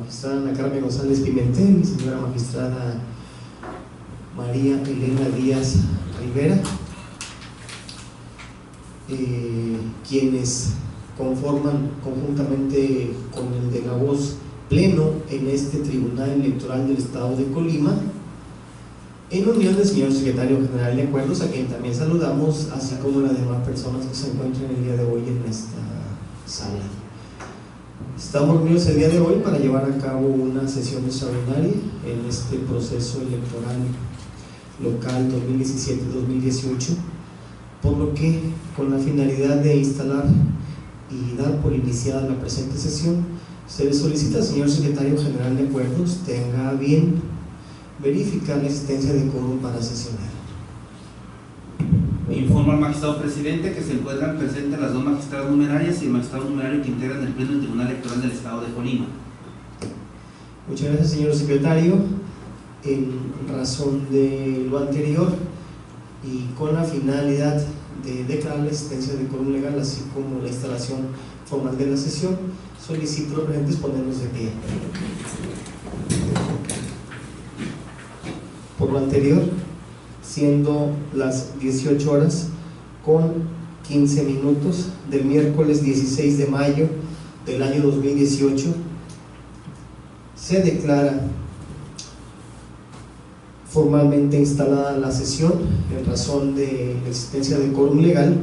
magistrada Ana Carmen González Pimentel y señora magistrada María Elena Díaz Rivera, quienes conforman conjuntamente con el de la voz pleno en este Tribunal Electoral del Estado de Colima, en unión del señor secretario general de acuerdos, a quien también saludamos, así como las demás personas que se encuentran el día de hoy en esta sala. Estamos reunidos el día de hoy para llevar a cabo una sesión extraordinaria en este proceso electoral local 2017-2018, por lo que, con la finalidad de instalar y dar por iniciada la presente sesión, se le solicita al señor secretario general de acuerdos tenga a bien verificar la existencia de quórum para sesionar. Informo al magistrado presidente que se encuentran presentes las dos magistradas numerarias y el magistrado numerario que integran el pleno del Tribunal Electoral del Estado de Colima. Muchas gracias, señor secretario. En razón de lo anterior y con la finalidad de declarar la existencia de quórum legal, así como la instalación formal de la sesión, solicito a los presentes ponernos de pie. Por lo anterior, siendo las 18 horas con 15 minutos del miércoles 16 de mayo del año 2018, se declara formalmente instalada la sesión en razón de la existencia de quórum legal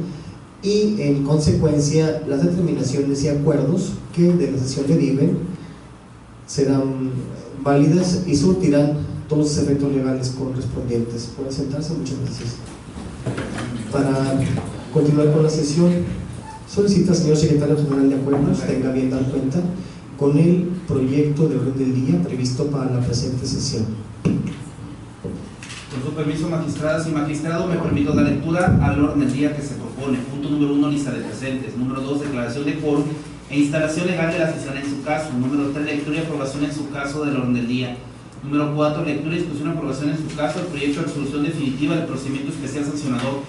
y, en consecuencia, las determinaciones y acuerdos que de la sesión deriven serán válidas y surtirán todos los efectos legales correspondientes. Pueden sentarse, muchas gracias. Para continuar con la sesión, solicita al señor secretario general de acuerdos tenga bien dar cuenta con el proyecto de orden del día previsto para la presente sesión. Con su permiso, magistradas y magistrado, me permito dar lectura al orden del día que se propone. Punto número 1, lista de presentes. Número 2, declaración de quórum e instalación legal de la sesión en su caso. Número 3, lectura y aprobación en su caso del orden del día. Número 4, lectura y discusión y aprobación en su caso del proyecto de resolución definitiva del procedimiento especial sancionador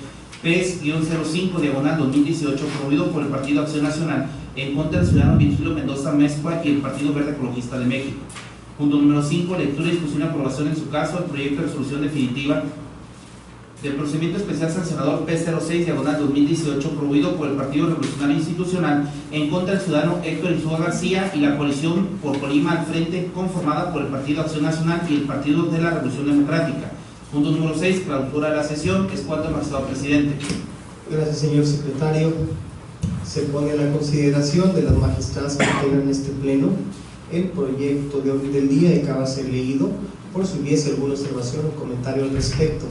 PES-05/2018, promovido por el Partido Acción Nacional en contra del ciudadano Virgilio Mendoza Mezcua y el Partido Verde Ecologista de México. Punto número 5, lectura y discusión y aprobación en su caso del proyecto de resolución definitiva del procedimiento especial sancionador P06/2018, promovido por el Partido Revolucionario Institucional en contra del ciudadano Héctor Insúa García y la coalición por Colima al Frente, conformada por el Partido Acción Nacional y el Partido de la Revolución Democrática. Punto número 6, clausura de la sesión. Es cuanto, magistrado presidente. Gracias, señor secretario. Se pone a la consideración de las magistradas que integran este pleno el proyecto de orden del día y acaba de ser leído, por si hubiese alguna observación o comentario al respecto.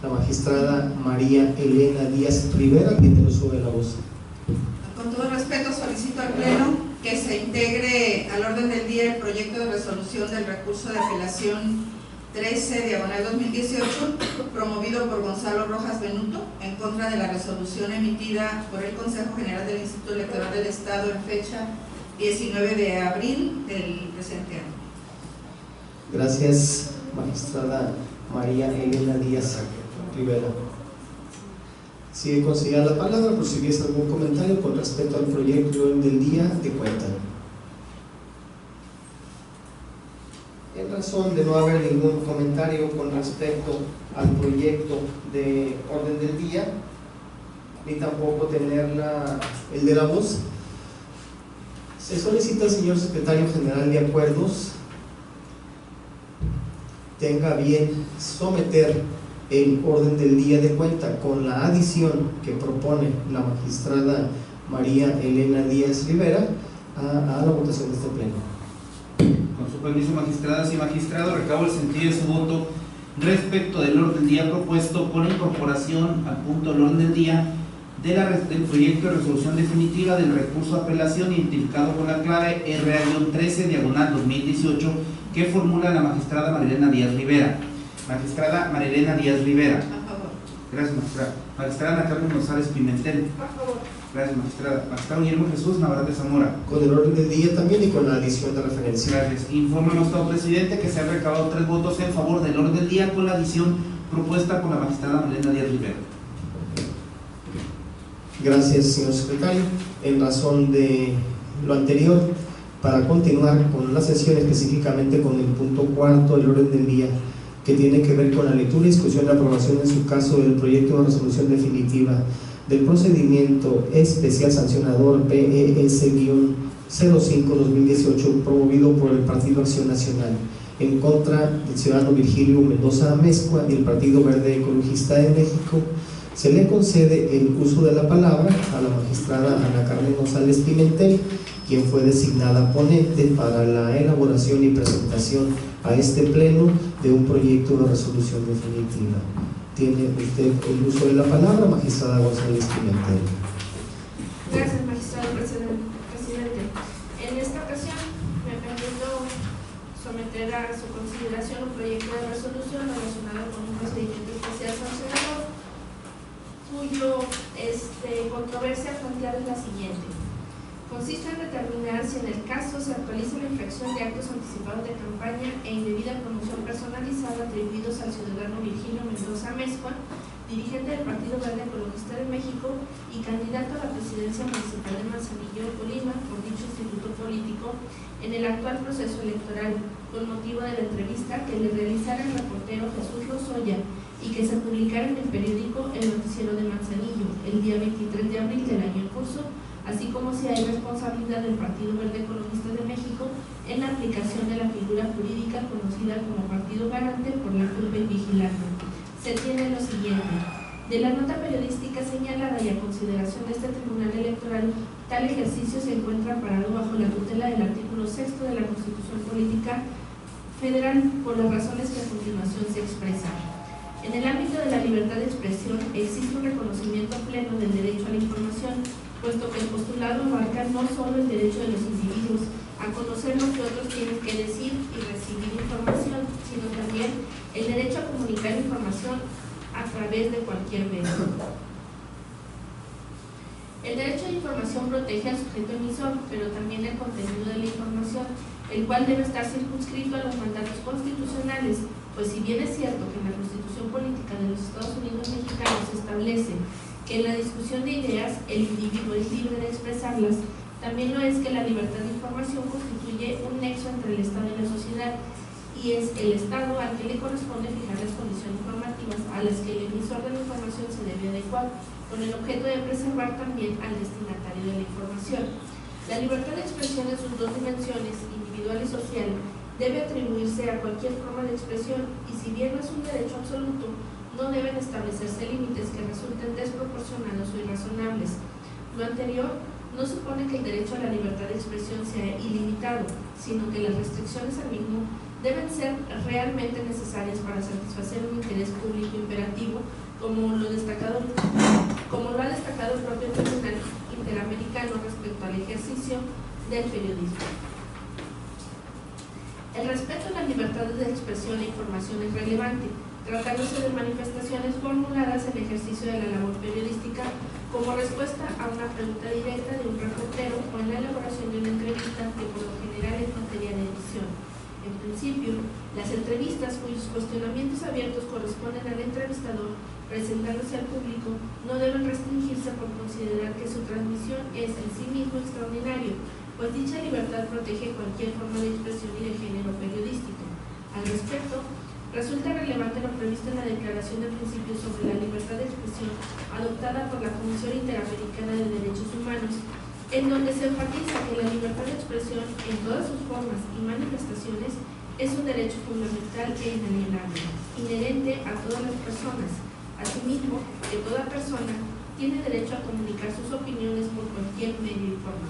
La magistrada María Elena Díaz Rivera, quien te lo sube la voz. Con todo respeto, solicito al Pleno que se integre al orden del día el proyecto de resolución del recurso de apelación 13/2018, promovido por Gonzalo Rojas Benuto, en contra de la resolución emitida por el Consejo General del Instituto Electoral del Estado en fecha 19 de abril del presente año. Gracias, magistrada María Elena Díaz Rivera. Sigue considerando la palabra por si hubiese algún comentario con respecto al proyecto del día de cuenta. En razón de no haber ningún comentario con respecto al proyecto de orden del día, ni tampoco tener el de la voz, se solicita al señor secretario general de acuerdos tenga bien someter el orden del día de cuenta con la adición que propone la magistrada María Elena Díaz Rivera a la votación de este pleno. Con su permiso, magistradas y magistrados, recabo el sentido de su voto respecto del orden del día propuesto con la incorporación al punto del orden del día del proyecto de resolución definitiva del recurso de apelación identificado con la clave RA-13/2018 que formula la magistrada Marilena Díaz Rivera. Magistrada Marilena Díaz Rivera. A favor. Gracias, magistrada. Magistrada Ana Carmen González Pimentel. A favor. Gracias, magistrada. Magistrado Guillermo Jesús Navarrete Zamora. Con el orden del día también y con la adición de referencia. Gracias. Informa al magistrado presidente que se han recabado 3 votos en favor del orden del día con la adición propuesta por la magistrada Marilena Díaz Rivera. Gracias, señor secretario. En razón de lo anterior para continuar con la sesión, específicamente con el punto cuarto del orden del día, que tiene que ver con la lectura, discusión y aprobación en su caso del proyecto de resolución definitiva del procedimiento especial sancionador PES-05-2018 promovido por el Partido Acción Nacional en contra del ciudadano Virgilio Mendoza Amezcua y el Partido Verde Ecologista de México. Se le concede el uso de la palabra a la magistrada Ana Carmen González Pimentel, quien fue designada ponente para la elaboración y presentación a este pleno de un proyecto de resolución definitiva. Tiene usted el uso de la palabra, magistrada González Pimentel. Gracias, magistrado presidente. En esta ocasión me permito someter a su consideración un proyecto de resolución relacionado con un procedimiento especial sancionador, cuyo controversia planteada es la siguiente. Consiste en determinar si en el caso se actualiza la infracción de actos anticipados de campaña e indebida promoción personalizada atribuidos al ciudadano Virgilio Mendoza Amezcua, dirigente del Partido Verde Ecologista de México y candidato a la presidencia municipal de Manzanillo, Colima, por dicho instituto político, en el actual proceso electoral, con motivo de la entrevista que le realizara el reportero Jesús Lozoya y que se publicara en el periódico El Noticiero de Manzanillo el día 23 de abril del año en curso, así como si hay responsabilidad del Partido Verde Ecologista de México en la aplicación de la figura jurídica conocida como Partido Garante por la culpa y vigilante. Se tiene lo siguiente: de la nota periodística señalada y a consideración de este Tribunal Electoral, tal ejercicio se encuentra amparado bajo la tutela del artículo 6 de la Constitución Política Federal por las razones que a continuación se expresan. En el ámbito de la libertad de expresión existe un reconocimiento pleno del derecho a la información, puesto que el postulado abarca no solo el derecho de los individuos a conocer lo que otros tienen que decir y recibir información, sino también el derecho a comunicar información a través de cualquier medio. El derecho a información protege al sujeto emisor, pero también el contenido de la información, el cual debe estar circunscrito a los mandatos constitucionales, pues si bien es cierto que en la Constitución Política de los Estados Unidos Mexicanos se establece que en la discusión de ideas el individuo es libre de expresarlas, también lo es que la libertad de información constituye un nexo entre el Estado y la sociedad, y es el Estado al que le corresponde fijar las condiciones normativas a las que el emisor de la información se debe adecuar, con el objeto de preservar también al destinatario de la información. La libertad de expresión en sus dos dimensiones, individual y social, debe atribuirse a cualquier forma de expresión, y si bien no es un derecho absoluto, no deben establecerse límites que resulten desproporcionados o irrazonables. Lo anterior no supone que el derecho a la libertad de expresión sea ilimitado, sino que las restricciones al mismo deben ser realmente necesarias para satisfacer un interés público imperativo, como lo ha destacado el propio Tribunal Interamericano respecto al ejercicio del periodismo. El respeto a la libertad de expresión e información es relevante, tratándose de manifestaciones formuladas en ejercicio de la labor periodística como respuesta a una pregunta directa de un reportero o en la elaboración de una entrevista que por lo general es materia de edición. En principio, las entrevistas cuyos cuestionamientos abiertos corresponden al entrevistador presentándose al público no deben restringirse por considerar que su transmisión es en sí mismo extraordinario, pues dicha libertad protege cualquier forma de expresión y de género periodístico. Al respecto, resulta relevante lo previsto en la Declaración de Principios sobre la Libertad de Expresión adoptada por la Comisión Interamericana de Derechos Humanos, en donde se enfatiza que la libertad de expresión en todas sus formas y manifestaciones es un derecho fundamental e inalienable, inherente a todas las personas. Asimismo, que toda persona tiene derecho a comunicar sus opiniones por cualquier medio y forma.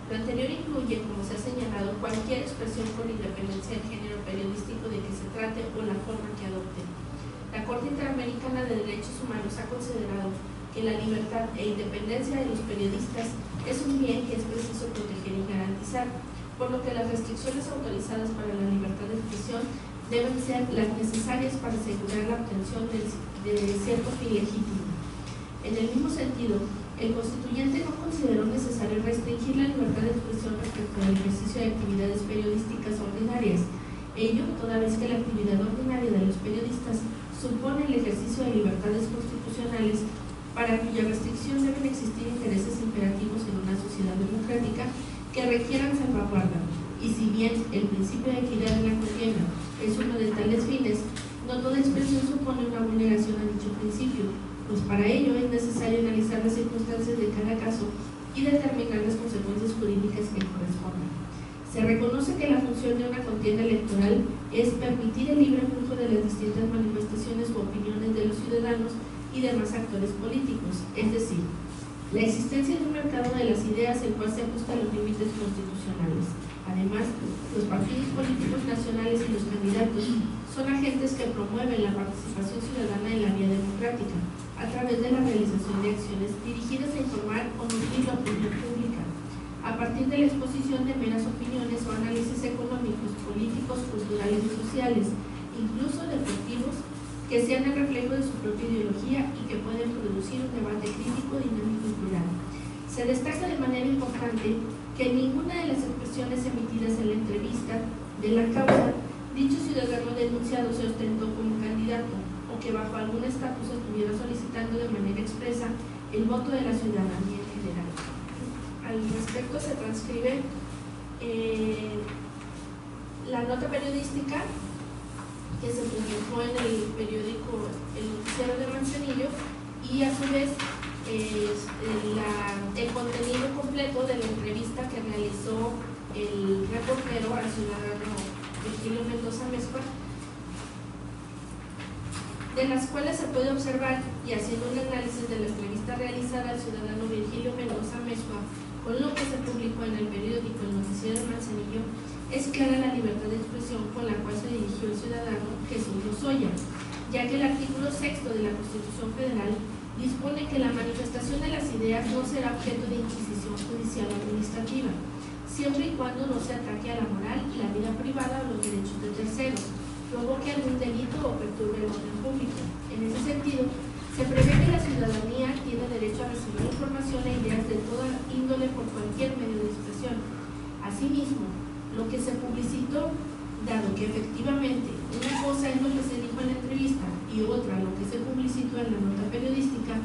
Lo anterior incluye, como se ha señalado, cualquier expresión con independencia del género periodístico de que se trate o la forma que adopte. La Corte Interamericana de Derechos Humanos ha considerado que la libertad e independencia de los periodistas es un bien que es preciso proteger y garantizar, por lo que las restricciones autorizadas para la libertad de expresión deben ser las necesarias para asegurar la obtención de cierto fin legítimo. En el mismo sentido, el constituyente no consideró necesario restringir la libertad de expresión respecto al ejercicio de actividades periodísticas ordinarias, ello toda vez que la actividad ordinaria de los periodistas supone el ejercicio de libertades constitucionales para cuya restricción deben existir intereses imperativos en una sociedad democrática que requieran salvaguarda. Y si bien el principio de equidad en la contienda es uno de tales fines, no toda expresión supone una vulneración a dicho principio, pues para ello es necesario analizar las circunstancias de cada caso y determinar las consecuencias jurídicas que correspondan. Se reconoce que la función de una contienda electoral es permitir el libre flujo de las distintas manifestaciones u opiniones de los ciudadanos y demás actores políticos, es decir, la existencia de un mercado de las ideas el cual se ajusta a los límites constitucionales. Además, los partidos políticos nacionales y los candidatos son agentes que promueven la participación ciudadana en la vía democrática a través de la realización de acciones dirigidas a informar o nutrir la opinión pública a partir de la exposición de meras opiniones o análisis económicos, políticos, culturales y sociales, incluso deportivos, que sean el reflejo de su propia ideología y que pueden producir un debate crítico, dinámico y plural. Se destaca de manera importante que en ninguna de las expresiones emitidas en la entrevista de la causa, dicho ciudadano denunciado se ostentó como candidato o que bajo algún estatus estuviera solicitando de manera expresa el voto de la ciudadanía en general. Al respecto se transcribe la nota periodística que se publicó en el periódico El Noticiero de Manzanillo y a su vez el contenido completo de la entrevista que realizó el reportero al ciudadano Virgilio Mendoza Amezcua, de las cuales se puede observar, y haciendo un análisis de la entrevista realizada al ciudadano Virgilio Mendoza Amezcua con lo que se publicó en el periódico El Noticiero de Manzanillo, es clara la libertad de expresión con la cual se dirigió el ciudadano Jesús Lozoya, ya que el artículo 6 de la Constitución Federal dispone que la manifestación de las ideas no será objeto de inquisición judicial o administrativa, siempre y cuando no se ataque a la moral y la vida privada o los derechos de terceros, provoque algún delito o perturbe el orden público. En ese sentido, se prevé que la ciudadanía tiene derecho a recibir información e ideas de toda índole por cualquier medio de expresión. Asimismo, lo que se publicitó, dado que efectivamente una cosa es lo que se dijo en la entrevista y otra lo que se publicitó en la nota periodística,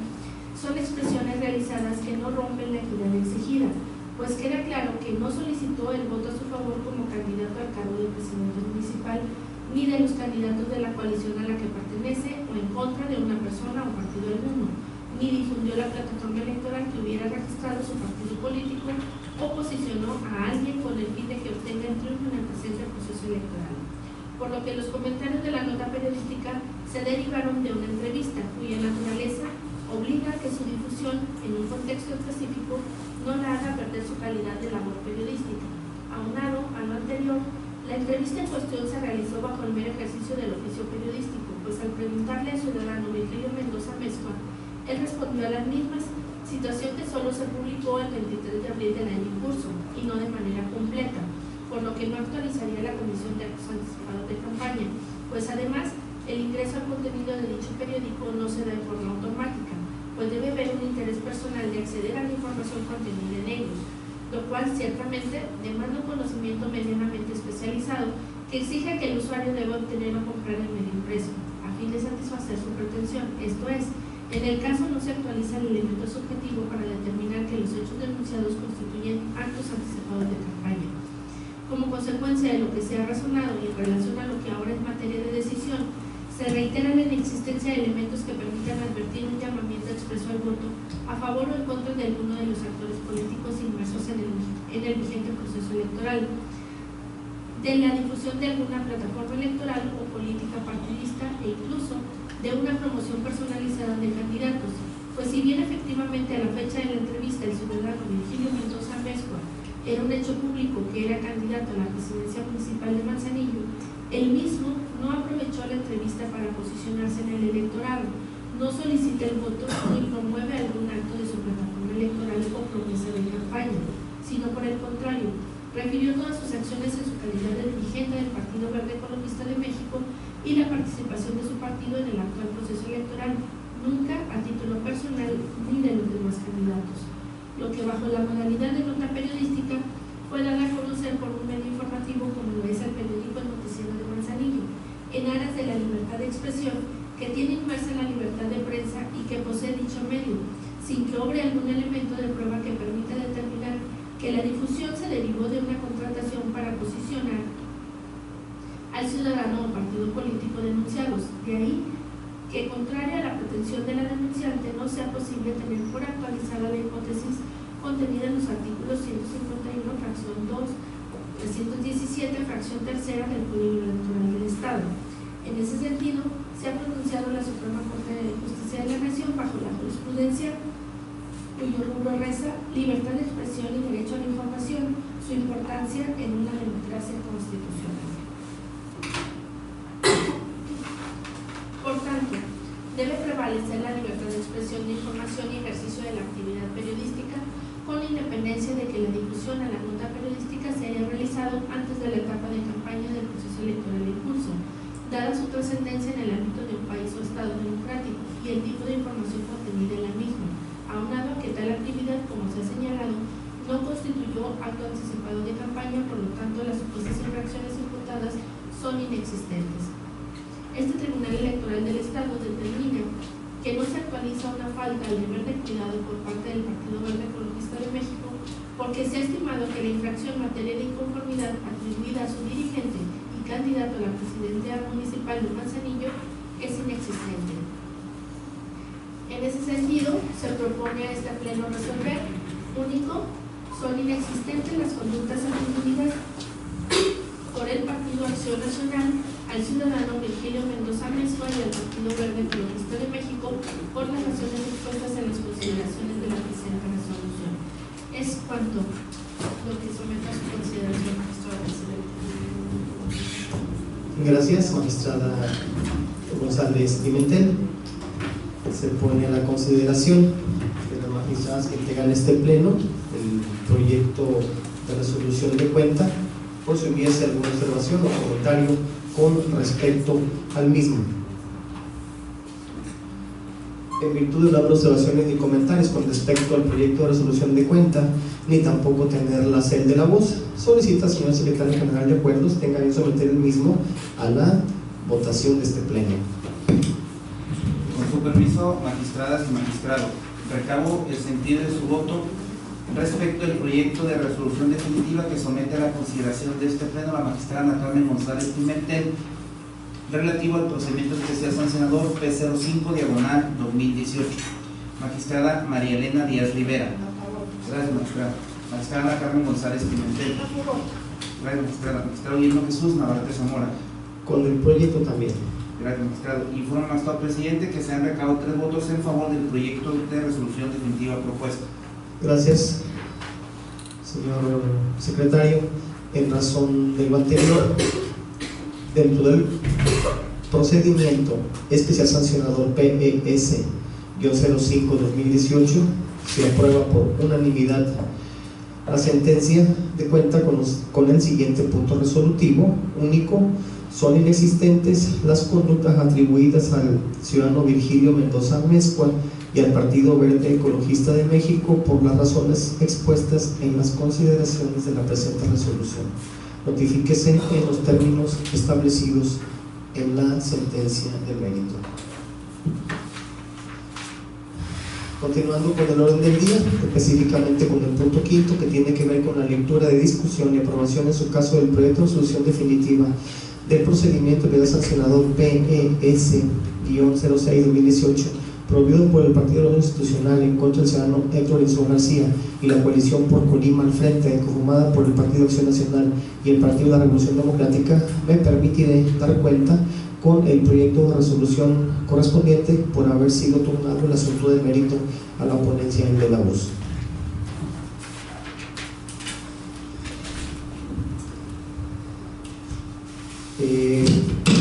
son expresiones realizadas que no rompen la equidad exigida, pues queda claro que no solicitó el voto a su favor como candidato al cargo de presidente municipal ni de los candidatos de la coalición a la que pertenece o en contra de una persona o partido alguno, ni difundió la plataforma electoral que hubiera registrado su partido político o posicionó a alguien con el fin de que obtenga el triunfo en el presente proceso electoral. Por lo que los comentarios de la nota periodística se derivaron de una entrevista cuya naturaleza obliga a que su difusión en un contexto específico no la haga perder su calidad de labor periodística. Aunado a lo anterior, la entrevista en cuestión se realizó bajo el mero ejercicio del oficio periodístico, pues al preguntarle al ciudadano Virgilio Mendoza Amezcua, él respondió a las mismas, situación que solo se publicó el 23 de abril del año en curso y no de manera completa, por lo que no actualizaría la Comisión de Actos Anticipados de Campaña, pues además el ingreso al contenido de dicho periódico no se da de forma automática, pues debe haber un interés personal de acceder a la información contenida en ellos, lo cual ciertamente demanda un conocimiento medianamente especializado que exige que el usuario deba obtener o comprar el medio impreso, a fin de satisfacer su pretensión. Esto es, en el caso no se actualiza el elemento subjetivo para determinar que los hechos denunciados constituyen actos anticipados de campaña. Como consecuencia de lo que se ha razonado y en relación a lo que ahora es materia de decisión, se reitera la inexistencia de elementos que permitan advertir un llamamiento expreso al voto a favor o en contra de alguno de los actores políticos inmersos en el vigente proceso electoral, de la difusión de alguna plataforma electoral o política partidista e incluso de una promoción personalizada de candidatos, pues si bien efectivamente a la fecha de la entrevista el ciudadano Virgilio Mendoza Amezcua era un hecho público que era candidato a la presidencia municipal de Manzanillo, él mismo no aprovechó la entrevista para posicionarse en el electorado, no solicita el voto ni promueve algún acto de su plataforma electoral o promesa de campaña, sino por el contrario, refirió todas sus acciones en su calidad de dirigente del Partido Verde Ecologista de México y la participación de su partido en el actual proceso electoral, nunca a título personal ni de los demás candidatos. Lo que bajo la modalidad de nota periodística fue dada a conocer por un medio informativo como lo es el periódico El Noticiero de Manzanillo, en aras de la libertad de expresión que tiene inmersa la libertad de prensa y que posee dicho medio, sin que obre algún elemento de prueba que permita determinar que la difusión se derivó de una contratación para posicionar al ciudadano o partido político denunciados. De ahí que, contraria a la pretensión de la denunciante, no sea posible tener por actualizada la hipótesis contenida en los artículos 151, fracción 2, 317, fracción 3 del Código Electoral del Estado. En ese sentido, se ha pronunciado la Suprema Corte de Justicia de la Nación bajo la jurisprudencia cuyo rubro reza libertad de expresión y derecho a la información, su importancia en una democracia constitucional. Por tanto, debe prevalecer la libertad de expresión de información y ejercicio de la actividad periodística, con independencia de que la difusión a la nota periodística se haya realizado antes de la etapa de campaña del proceso electoral en curso, dada su trascendencia en el ámbito de un país o Estado democrático y el tipo de información contenida en la misma, aunado a que tal actividad, como se ha señalado, no constituyó acto anticipado de campaña, por lo tanto las supuestas infracciones imputadas son inexistentes. Este Tribunal Electoral del Estado determina que no se actualiza una falta al deber de cuidado por parte del Partido Verde Ecologista de México, porque se ha estimado que la infracción en materia de inconformidad atribuida a su dirigente y candidato a la presidencia municipal de Manzanillo es inexistente. En ese sentido, se propone a este pleno resolver: único, son inexistentes las conductas atribuidas por el Partido Acción Nacional al ciudadano Virgilio Mendoza Mezcua y al Partido Verde Ecologista de México por las razones expuestas en las consideraciones de la presente resolución. Es cuanto lo que someto a su consideración, magistrada presidenta. Gracias, magistrada González Pimentel. Se pone a la consideración de las magistradas que integran este pleno el proyecto de resolución de cuenta, por si hubiese alguna observación o comentario con respecto al mismo. En virtud de las observaciones ni comentarios con respecto al proyecto de resolución de cuenta, ni tampoco tener la cel de la voz, solicita al señor secretario general de acuerdos tenga bien someter el mismo a la votación de este pleno. Con su permiso, magistradas y magistrados, recabo el sentido de su voto respecto al proyecto de resolución definitiva que somete a la consideración de este pleno la magistrada Ana Carmen González Pimentel, relativo al procedimiento especial sancionador P05/2018. Magistrada María Elena Díaz Rivera. Gracias, magistrada. Magistrada Ana Carmen González Pimentel. Gracias, magistrada. Magistrado Guillermo Jesús Navarrete Zamora. Con el proyecto también. Gracias, magistrado. Informa al magistrado presidente que se han recabado 3 votos en favor del proyecto de resolución definitiva propuesta. Gracias, señor secretario. En razón de lo anterior, dentro del procedimiento especial sancionador PES-05/2018, se aprueba por unanimidad la sentencia de cuenta con el siguiente punto resolutivo: único, son inexistentes las conductas atribuidas al ciudadano Virgilio Mendoza Mezcua y al Partido Verde Ecologista de México por las razones expuestas en las consideraciones de la presente resolución. Notifíquese en los términos establecidos en la sentencia de mérito. Continuando con el orden del día, específicamente con el punto quinto, que tiene que ver con la lectura de discusión y aprobación en su caso del proyecto de resolución definitiva del procedimiento de sancionador PES-06/2018, promovido por el Partido Orden Institucional en contra del ciudadano Héctor Enzo García y la coalición por Colima al Frente, conformada por el Partido Acción Nacional y el Partido de la Revolución Democrática, me permitiré dar cuenta con el proyecto de resolución correspondiente por haber sido turnado el asunto de mérito a la ponencia de la voz.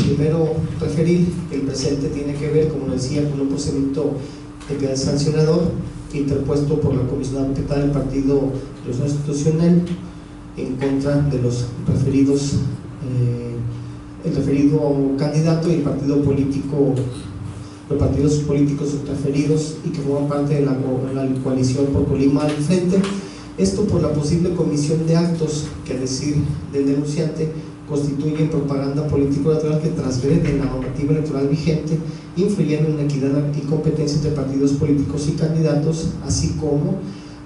Primero, referir que el presente tiene que ver, como decía, con un procedimiento sancionador interpuesto por la comisionada competente del Partido de Revolución Institucional en contra de los referidos, el referido candidato y el partido político, los partidos políticos referidos y que forman parte de la coalición por Colima al Frente. Esto por la posible comisión de actos que, a decir del denunciante, constituyen propaganda político-electoral que transgreden la normativa electoral vigente, influyendo en la equidad y competencia entre partidos políticos y candidatos, así como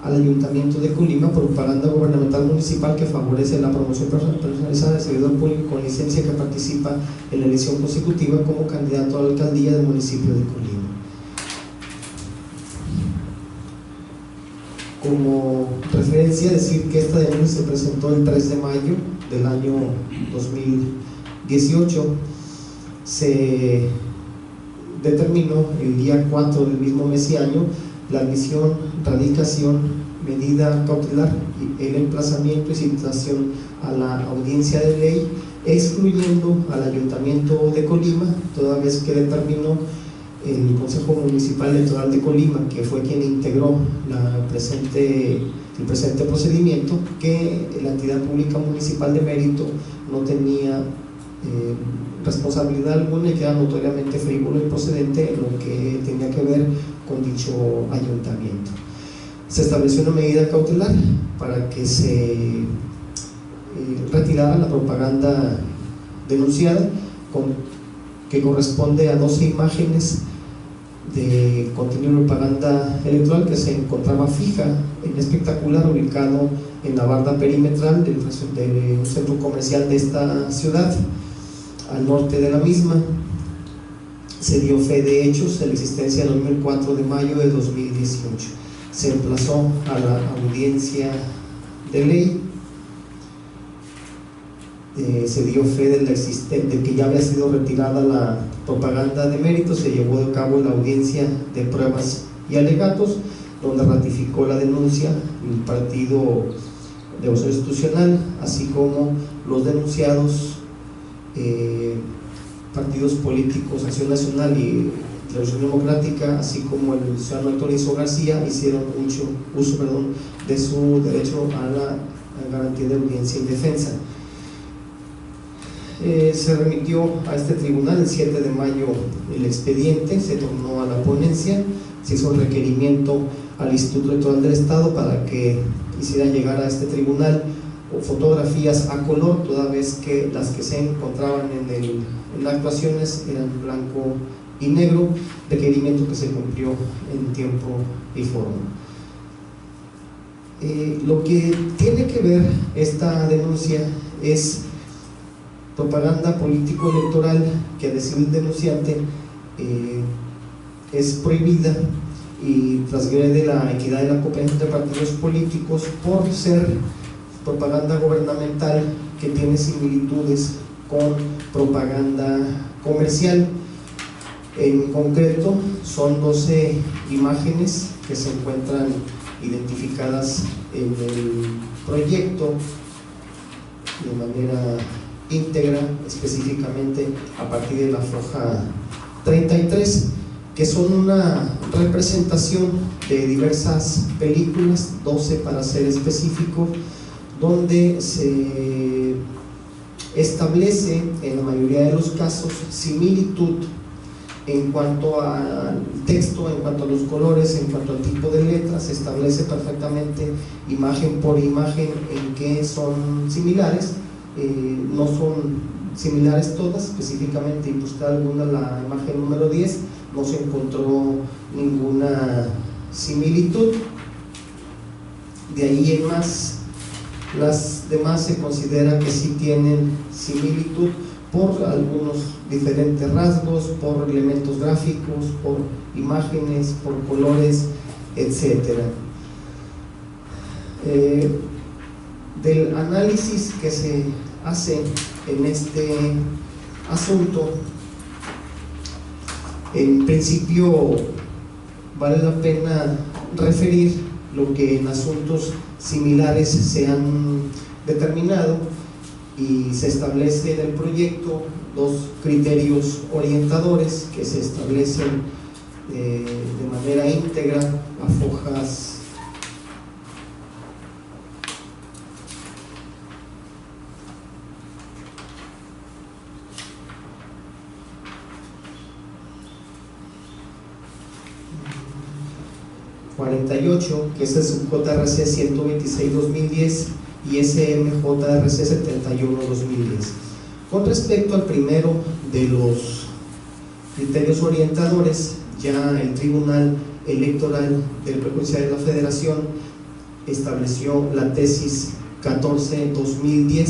al Ayuntamiento de Colima propaganda gubernamental municipal que favorece la promoción personalizada del servidor público con licencia que participa en la elección consecutiva como candidato a la alcaldía del municipio de Colima. Como referencia, decir que esta denuncia se presentó el 3 de mayo del año 2018, se determinó el día 4 del mismo mes y año la admisión, radicación, medida cautelar, el emplazamiento y citación a la audiencia de ley, excluyendo al Ayuntamiento de Colima, toda vez que determinó el Consejo Municipal Electoral de Colima, que fue quien integró el presente procedimiento, que la entidad pública municipal de mérito no tenía responsabilidad alguna y que era notoriamente frívolo y procedente en lo que tenía que ver con dicho ayuntamiento. Se estableció una medida cautelar para que se retirara la propaganda denunciada, que corresponde a 12 imágenes de contenido de propaganda electoral que se encontraba fija en espectacular ubicado en la barda perimetral del centro comercial de esta ciudad. Al norte de la misma se dio fe de hechos de la existencia el 4 de mayo de 2018. Se emplazó a la audiencia de ley, se dio fe de que ya había sido retirada la propaganda de mérito, se llevó a cabo la audiencia de pruebas y alegatos, donde ratificó la denuncia el partido de Evaluación Institucional, así como los denunciados partidos políticos Acción Nacional y Revolución Democrática, así como el ciudadano Héctor Izo García, hicieron uso de su derecho a la garantía de audiencia y defensa. Se remitió a este tribunal el 7 de mayo el expediente, se tornó a la ponencia, se hizo un requerimiento al Instituto Electoral del Estado para que hiciera llegar a este tribunal fotografías a color, toda vez que las que se encontraban en las actuaciones eran blanco y negro, requerimiento que se cumplió en tiempo y forma. Lo que tiene que ver esta denuncia es propaganda político-electoral que, a decir el denunciante, es prohibida y transgrede la equidad y la cooperación de partidos políticos por ser propaganda gubernamental que tiene similitudes con propaganda comercial. En concreto, son 12 imágenes que se encuentran identificadas en el proyecto de manera íntegra, específicamente a partir de la hoja 33, que son una representación de diversas películas, 12 para ser específico, donde se establece en la mayoría de los casos similitud en cuanto al texto, en cuanto a los colores, en cuanto al tipo de letras. Se establece perfectamente imagen por imagen en que son similares. No son similares todas, específicamente incluso alguna, la imagen número 10 no se encontró ninguna similitud. De ahí en más, las demás se considera que sí tienen similitud por algunos diferentes rasgos, por elementos gráficos, por imágenes, por colores, etc. Del análisis que se hace en este asunto, en principio vale la pena referir lo que en asuntos similares se han determinado, y se establece en el proyecto dos criterios orientadores que se establecen de manera íntegra a hojas 48, que es el SUB-JRC 126-2010 y SMJRC 71-2010. Con respecto al primero de los criterios orientadores, ya el Tribunal Electoral del Poder Judicial de la Federación estableció la tesis 14-2010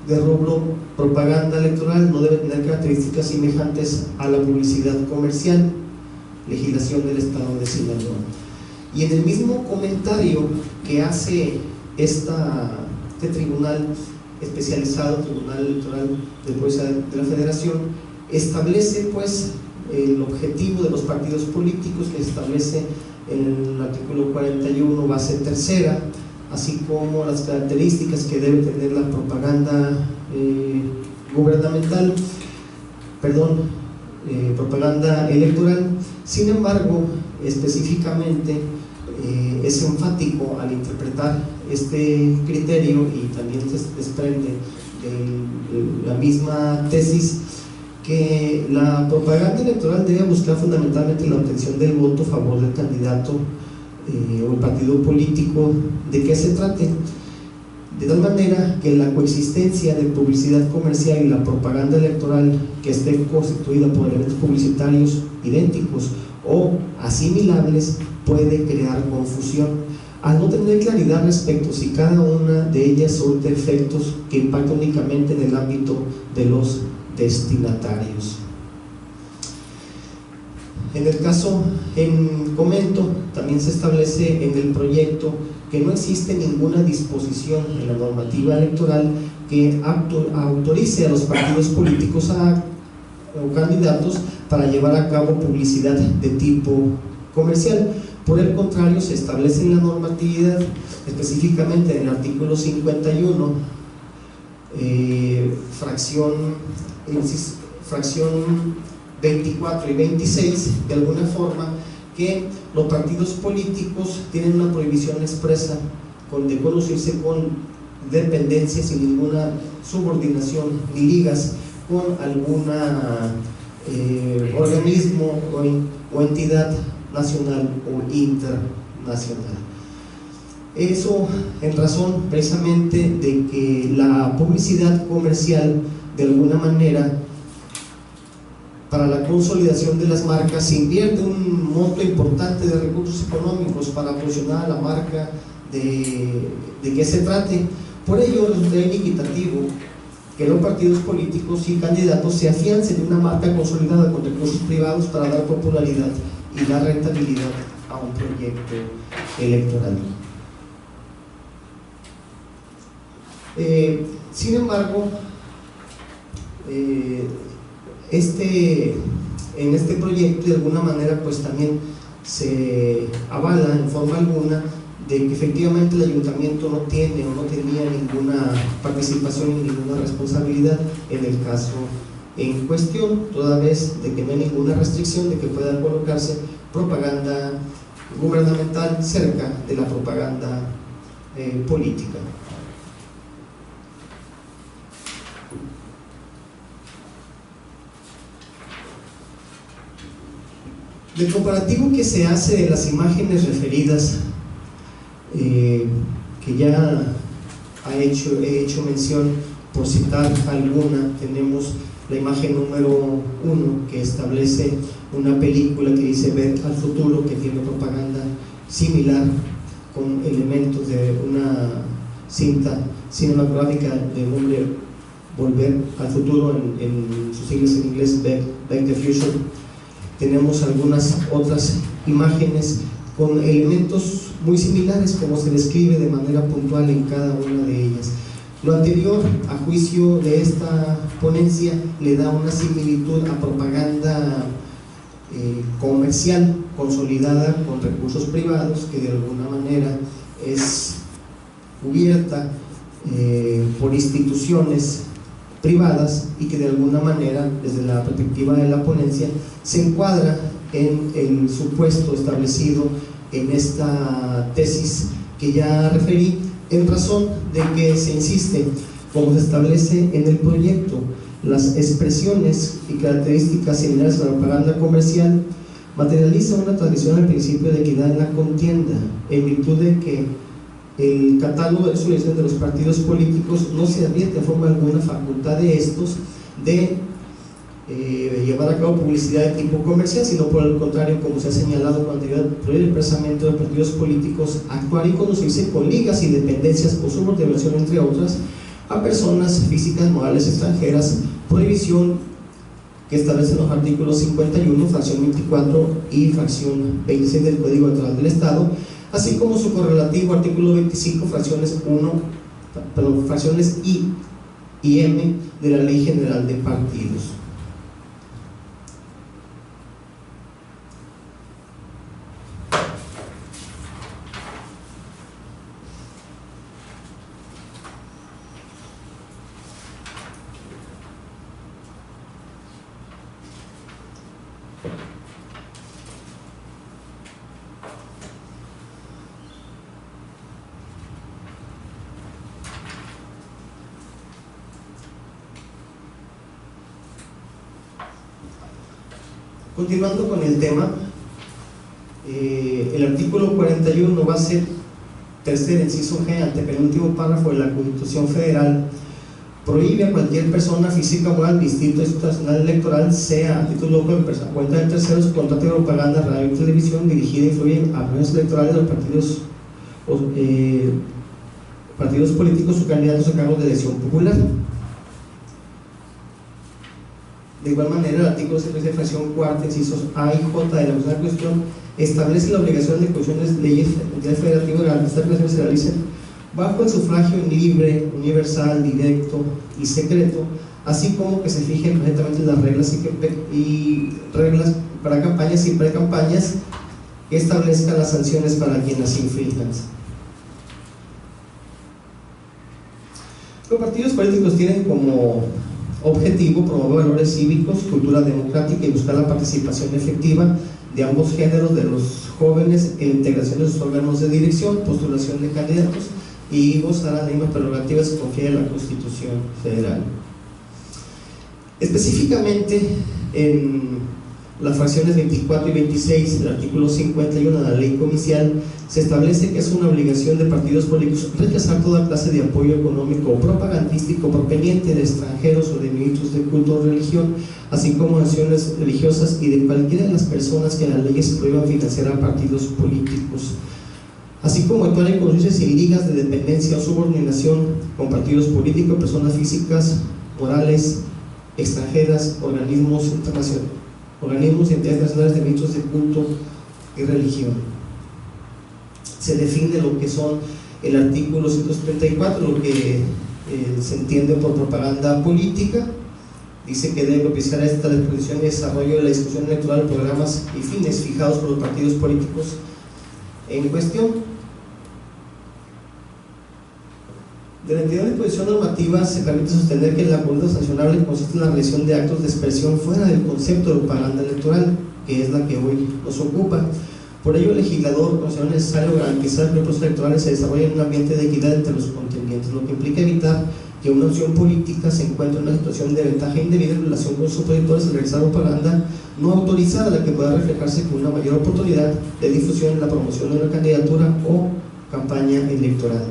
de rubro propaganda electoral no debe tener características semejantes a la publicidad comercial, legislación del Estado de Sinaloa. Y en el mismo comentario que hace este tribunal especializado, Tribunal Electoral de Policía de la Federación, establece pues el objetivo de los partidos políticos que se establece en el artículo 41, base tercera, así como las características que debe tener la propaganda gubernamental, propaganda electoral. Sin embargo, específicamente es enfático al interpretar este criterio, y también se desprende de la misma tesis, que la propaganda electoral debe buscar fundamentalmente la obtención del voto a favor del candidato o el partido político de que se trate, de tal manera que la coexistencia de publicidad comercial y la propaganda electoral que esté constituida por elementos publicitarios idénticos o asimilables puede crear confusión, al no tener claridad respecto si cada una de ellas surte efectos que impactan únicamente en el ámbito de los destinatarios. En el caso en comento, también se establece en el proyecto que no existe ninguna disposición en la normativa electoral que autorice a los partidos políticos o candidatos para llevar a cabo publicidad de tipo comercial. Por el contrario, se establece en la normatividad, específicamente en el artículo 51, fracción 24 y 26, de alguna forma, que los partidos políticos tienen una prohibición expresa de conducirse con dependencia, sin ninguna subordinación ni ligas con alguna organismo o entidad nacional o internacional. Eso en razón precisamente de que la publicidad comercial, de alguna manera, para la consolidación de las marcas, se invierte un monto importante de recursos económicos para posicionar a la marca de qué se trate. Por ello resulta inequitativo que los partidos políticos y candidatos se afiancen en una marca consolidada con recursos privados para dar popularidad y dar rentabilidad a un proyecto electoral. Sin embargo, en este proyecto, de alguna manera, pues también se avala en forma alguna de que efectivamente el ayuntamiento no tiene o no tenía ninguna participación y ninguna responsabilidad en el caso en cuestión, toda vez de que no hay ninguna restricción de que pueda colocarse propaganda gubernamental cerca de la propaganda política. Del comparativo que se hace de las imágenes referidas, que ya he hecho mención por citar alguna, tenemos la imagen número 1 que establece una película que dice Ver al futuro, que tiene propaganda similar con elementos de una cinta cinematográfica de nombre Volver al futuro, en sus siglas en inglés Back the Future. Tenemos algunas otras imágenes con elementos muy similares, como se describe de manera puntual en cada una de ellas. Lo anterior, a juicio de esta ponencia, le da una similitud a propaganda comercial consolidada con recursos privados, que de alguna manera es cubierta por instituciones privadas y que de alguna manera, desde la perspectiva de la ponencia, se encuadra en el supuesto establecido en esta tesis que ya referí, en razón de que se insiste, como se establece en el proyecto, las expresiones y características similares a la propaganda comercial materializa una tradición al principio de equidad en la contienda, en virtud de que el catálogo de resolución de los partidos políticos no se advierte de forma alguna facultad de estos de llevar a cabo publicidad de tipo comercial, sino por el contrario, como se ha señalado con anterioridad, prohíbe expresamente a los partidos políticos actuar y conducirse con ligas y dependencias o subordinación, entre otras, a personas físicas, morales, extranjeras, prohibición que establecen los artículos 51, fracción 24 y fracción 26 del Código Electoral del Estado, así como su correlativo artículo 25, fracciones I y M de la Ley General de Partidos. Continuando con el tema, el artículo 41, base tercera, inciso G, antepenúltimo párrafo de la Constitución Federal, prohíbe a cualquier persona física o moral distinto institucional electoral, sea a título local, cuenta de terceros, contrato de propaganda, radio y televisión dirigida a influir a planes electorales de los partidos políticos o candidatos a cargos de elección popular. De igual manera, el artículo 76, fracción cuarta, incisos A y J de la misma cuestión, establece la obligación de que las leyes federativas garantizan que se realicen bajo el sufragio libre, universal, directo y secreto, así como que se fijen perfectamente las reglas y reglas para campañas y precampañas que establezcan las sanciones para quienes las infrinjan. Los partidos políticos tienen como objetivo promover valores cívicos, cultura democrática y buscar la participación efectiva de ambos géneros de los jóvenes en integración de sus órganos de dirección, postulación de candidatos y gozar las mismas prerrogativas que confiere la Constitución Federal. Específicamente en las fracciones 24 y 26 del artículo 51 de la ley comicial se establece que es una obligación de partidos políticos rechazar toda clase de apoyo económico o propagandístico proveniente de extranjeros o de ministros de culto o religión, así como naciones religiosas y de cualquiera de las personas que en las leyes prohíban financiar a partidos políticos, así como actuar en conducirse sin ligas de dependencia o subordinación con partidos políticos, personas físicas, morales, extranjeras, organismos internacionales, organismos y entidades nacionales de ministros de culto y religión. Se define lo que son el artículo 174, lo que se entiende por propaganda política. Dice que debe propiciar esta disposición y desarrollo de la discusión electoral, programas y fines fijados por los partidos políticos en cuestión. De la anterior disposición normativa se permite sostener que la conducta sancionable consiste en la realización de actos de expresión fuera del concepto de propaganda electoral, que es la que hoy nos ocupa. Por ello, el legislador considera necesario garantizar que los procesos electorales se desarrollen en un ambiente de equidad entre los contendientes, lo que implica evitar que una opción política se encuentre en una situación de ventaja indebida en relación con sus opositores al realizar propaganda no autorizada, la que pueda reflejarse con una mayor oportunidad de difusión en la promoción de una candidatura o campaña electoral.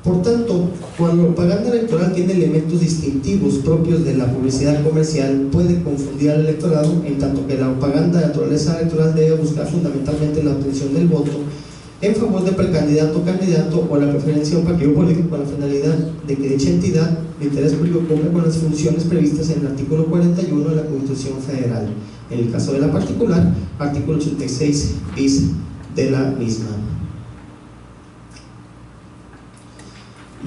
Por tanto, cuando la propaganda electoral tiene elementos distintivos propios de la publicidad comercial, puede confundir al electorado, en tanto que la propaganda de naturaleza electoral debe buscar fundamentalmente la obtención del voto en favor del precandidato o candidato o la preferencia de un partido político, con la finalidad de que dicha entidad de interés público cumpla con las funciones previstas en el artículo 41 de la Constitución Federal. En el caso de la particular, artículo 86 bis de la misma.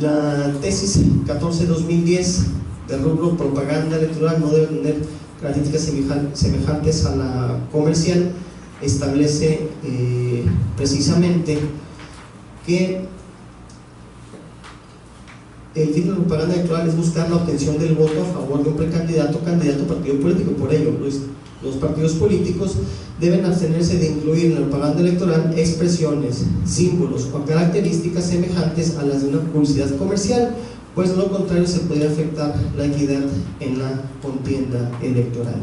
La tesis 14-2010 del rubro propaganda electoral no debe tener características semejantes a la comercial. Establece precisamente que el fin de la propaganda electoral es buscar la obtención del voto a favor de un precandidato o candidato a partido político. Por ello, los partidos políticos deben abstenerse de incluir en la propaganda electoral expresiones, símbolos o características semejantes a las de una publicidad comercial, pues de lo contrario se puede afectar la equidad en la contienda electoral.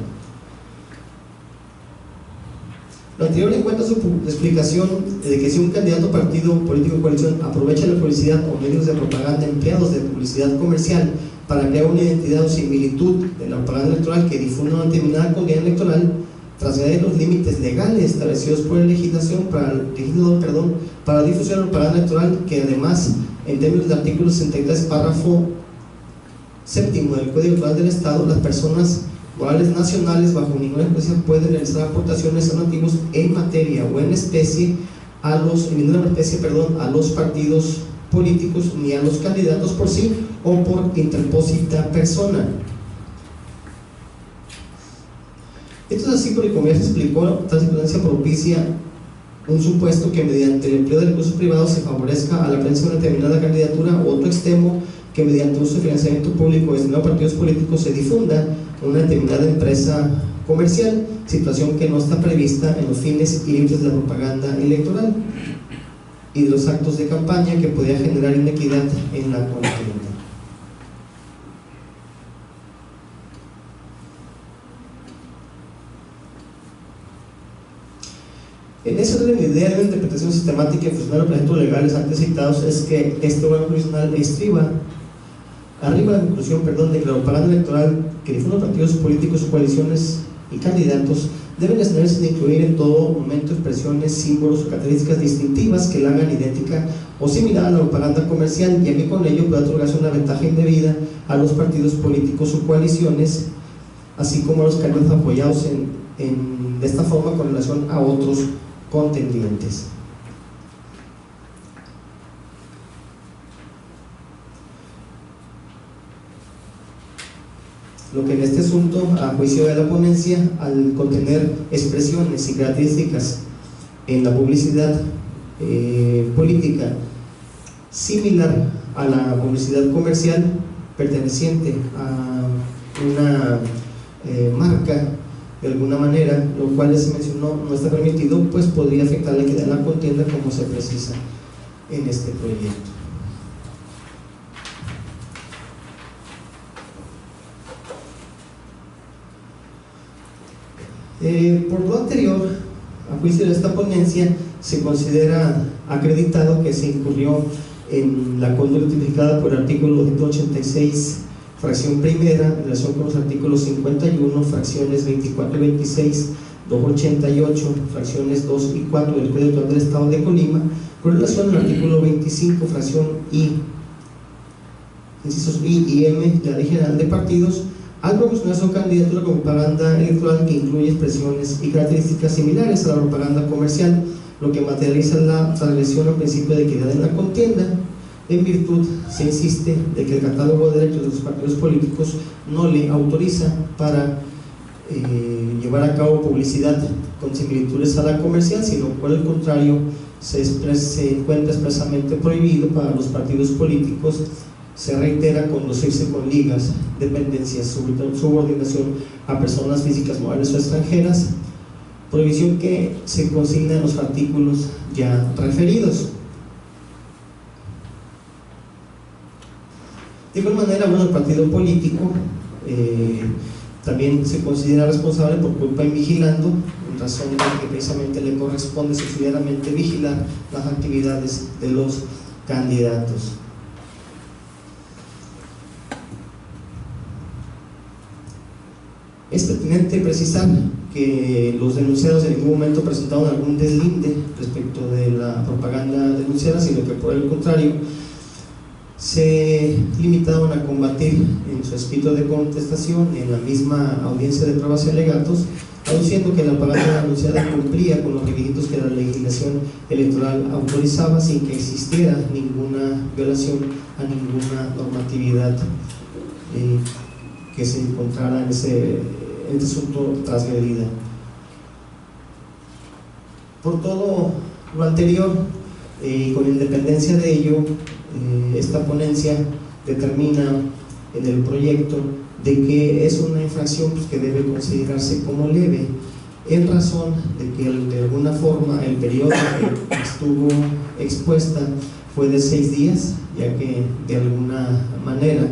Lo anterior encuentra su explicación de que si un candidato, partido político o coalición aprovecha la publicidad o medios de propaganda empleados de publicidad comercial para crear una identidad o similitud de la propaganda electoral que difunda una determinada contienda electoral, trascender los límites legales establecidos por el legislador para la difusión de la propaganda electoral, que además, en términos del artículo 63, párrafo séptimo del Código Electoral del Estado, las personas morales nacionales bajo ninguna especie pueden realizar aportaciones a donativos en materia o en especie a los partidos políticos ni a los candidatos por sí o por interpósita persona. Esto es así porque, como ya se explicó, tal circunstancia propicia un supuesto que mediante el empleo de recursos privados se favorezca a la prensa de una determinada candidatura, o otro extremo, que mediante uso de financiamiento público destinado a partidos políticos se difunda una determinada empresa comercial, situación que no está prevista en los fines y límites de la propaganda electoral y de los actos de campaña, que podría generar inequidad en la contienda. En ese orden de idea de la interpretación sistemática y funcional de los preceptos legales antes citados es que este órgano jurisdiccional estriba arriba la conclusión de que la propaganda electoral que difunden partidos políticos, coaliciones y candidatos deben abstenerse de incluir en todo momento expresiones, símbolos o características distintivas que la hagan idéntica o similar a la propaganda comercial, ya que con ello puede otorgarse una ventaja indebida a los partidos políticos o coaliciones, así como a los candidatos apoyados de esta forma con relación a otros contendientes. Lo que en este asunto, a juicio de la ponencia, al contener expresiones y características en la publicidad política similar a la publicidad comercial perteneciente a una marca de alguna manera, lo cual se mencionó no está permitido, pues podría afectar la equidad de la contienda, como se precisa en este proyecto. Por lo anterior, a juicio de esta ponencia, se considera acreditado que se incurrió en la conducta tipificada por el artículo 286, fracción primera, en relación con los artículos 51, fracciones 24 y 26, 288, fracciones 2 y 4 del Código Electoral del Estado de Colima, con relación al artículo 25, fracción I, incisos I y M de la Ley General de Partidos, al promocionar su candidatura con propaganda electoral que incluye expresiones y características similares a la propaganda comercial, lo que materializa la transgresión al principio de equidad en la contienda. En virtud, se insiste de que el catálogo de derechos de los partidos políticos no le autoriza para llevar a cabo publicidad con similitudes a la comercial, sino por el contrario, se encuentra expresamente prohibido para los partidos políticos. Se reitera conducirse con ligas, dependencias, subordinación a personas físicas, morales o extranjeras, prohibición que se consigna en los artículos ya referidos. De igual manera, el partido político también se considera responsable por culpa invigilando, en razón de que precisamente le corresponde subsidiariamente vigilar las actividades de los candidatos. Es pertinente precisar que los denunciados en ningún momento presentaron algún deslinde respecto de la propaganda denunciada, sino que por el contrario se limitaron a combatir en su escrito de contestación en la misma audiencia de pruebas y alegatos, aduciendo que la propaganda denunciada cumplía con los requisitos que la legislación electoral autorizaba, sin que existiera ninguna violación a ninguna normatividad que se encontrara en este asunto transgredida. Por todo lo anterior, con independencia de ello, esta ponencia determina en el proyecto de que es una infracción que debe considerarse como leve, en razón de que de alguna forma el periodo que estuvo expuesta fue de 6 días, ya que de alguna manera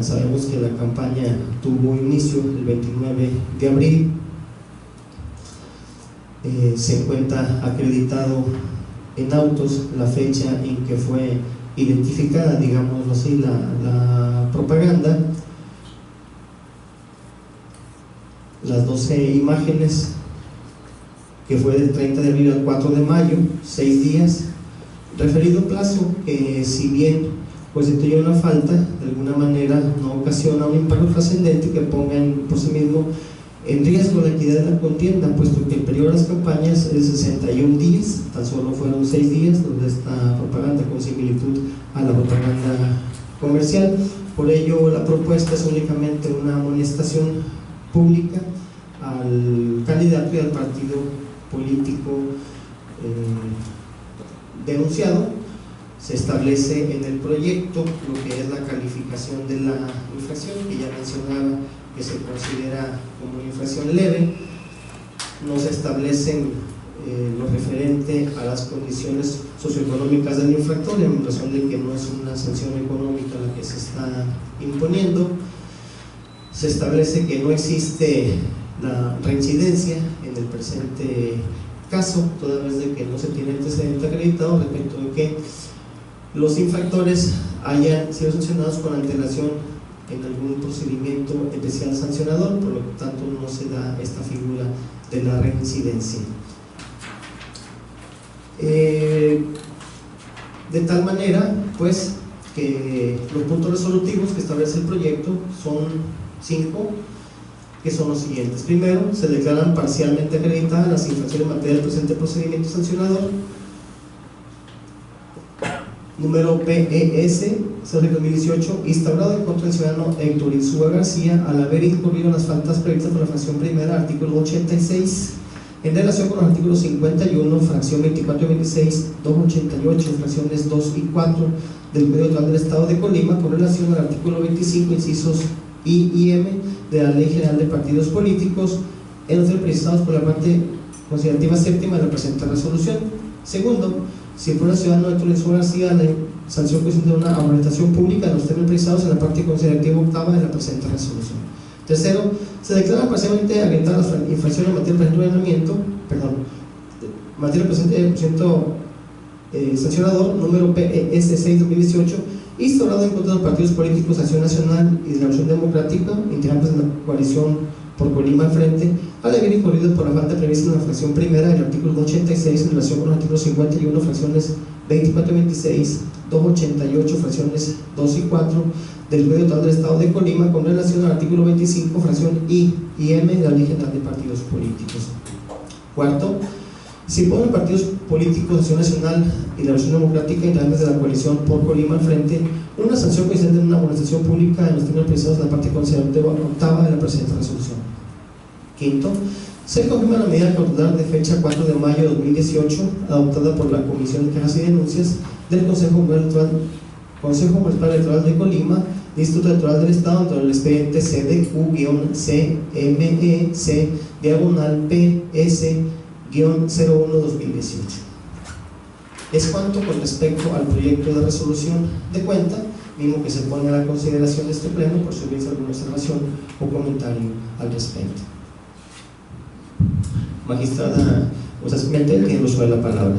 sabemos que la campaña tuvo inicio el 29 de abril, se encuentra acreditado en autos la fecha en que fue identificada, digámoslo así, la propaganda. Las 12 imágenes, que fue del 30 de abril al 4 de mayo, 6 días, referido plazo que, si bien constituye una falta, de alguna manera no ocasiona un impacto trascendente que ponga por sí mismo en riesgo la equidad de la contienda, puesto que el periodo de las campañas es 61 días, tan solo fueron 6 días donde esta propaganda con similitud a la propaganda comercial. Por ello, la propuesta es únicamente una amonestación pública al candidato y al partido político denunciado. Se establece en el proyecto lo que es la calificación de la infracción, que ya mencionaba que se considera como infracción leve. No se establecen lo referente a las condiciones socioeconómicas del infractor, en razón de que no es una sanción económica la que se está imponiendo. Se establece que no existe la reincidencia en el presente caso, toda vez de que no se tiene antecedente acreditado respecto de que los infractores hayan sido sancionados con antelación en algún procedimiento especial sancionador, por lo tanto no se da esta figura de la reincidencia. De tal manera, pues, que los puntos resolutivos que establece el proyecto son 5, que son los siguientes. Primero, se declaran parcialmente acreditadas las infracciones en materia del presente procedimiento sancionador. Número PES 2018, instaurado en contra del ciudadano Héctor Insúa García al haber incurrido en las faltas previstas por la fracción primera, artículo 86, en relación con los artículos 51, fracción 24 y 26, 288, fracciones 2 y 4 del Código Electoral del Estado de Colima, con relación al artículo 25, incisos I y M de la Ley General de Partidos Políticos, en los precisados por la parte considerativa séptima de la presente resolución. Segundo, si por el ciudadano Héctor Insúa García la sanción consiste en una amonestación pública de los términos precisados en la parte considerativa octava de la presente resolución. Tercero, se declaran parcialmente acreditadas las infracciones en materia de materia del presente procedimiento sancionador número PES 6-2018, instaurado en contra de los partidos políticos Acción Nacional y de la Revolución Democrática, integrantes de la coalición por Colima al Frente, al haber incurrido por la falta prevista en la fracción primera del artículo 86 en relación con los artículos 51, fracciones 24 y 26, 288, fracciones 2 y 4 del Código Electoral del Estado de Colima, con relación al artículo 25, fracción I y M de la Ley General de Partidos Políticos. Cuarto, se imponen partidos políticos Acción Nacional y la Revolución Democrática, integrantes de la coalición por Colima al Frente, una sanción consistente en una amonestación pública en los términos precisados en la parte considerativa octava de la presente resolución. Quinto, se confirma la medida cautelar de fecha 4 de mayo de 2018, adoptada por la Comisión de Quejas y Denuncias del Consejo Municipal Electoral de Colima, Instituto Electoral del Estado, dentro del expediente CDQ-CMEC-PS-01-2018. Es cuanto con respecto al proyecto de resolución de cuenta, mismo que se pone a la consideración de este pleno, por si hubiese alguna observación o comentario al respecto. Magistrada González Pimentel, tiene el uso de la palabra.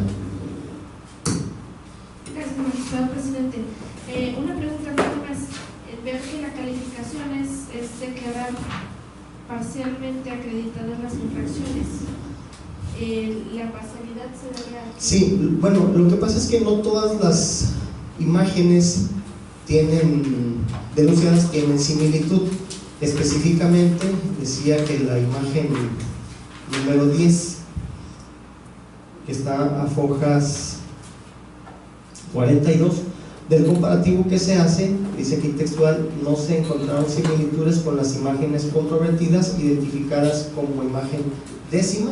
Gracias, magistrado presidente. Una pregunta nada más. Veo que la calificación es declarar parcialmente acreditadas las infracciones. ¿La parcialidad se debe a...? Sí, bueno, lo que pasa es que no todas las imágenes denunciadas tienen similitud. Específicamente decía que la imagen número 10, que está a fojas 42, del comparativo que se hace, dice aquí textual, no se encontraron similitudes con las imágenes controvertidas identificadas como imagen décima.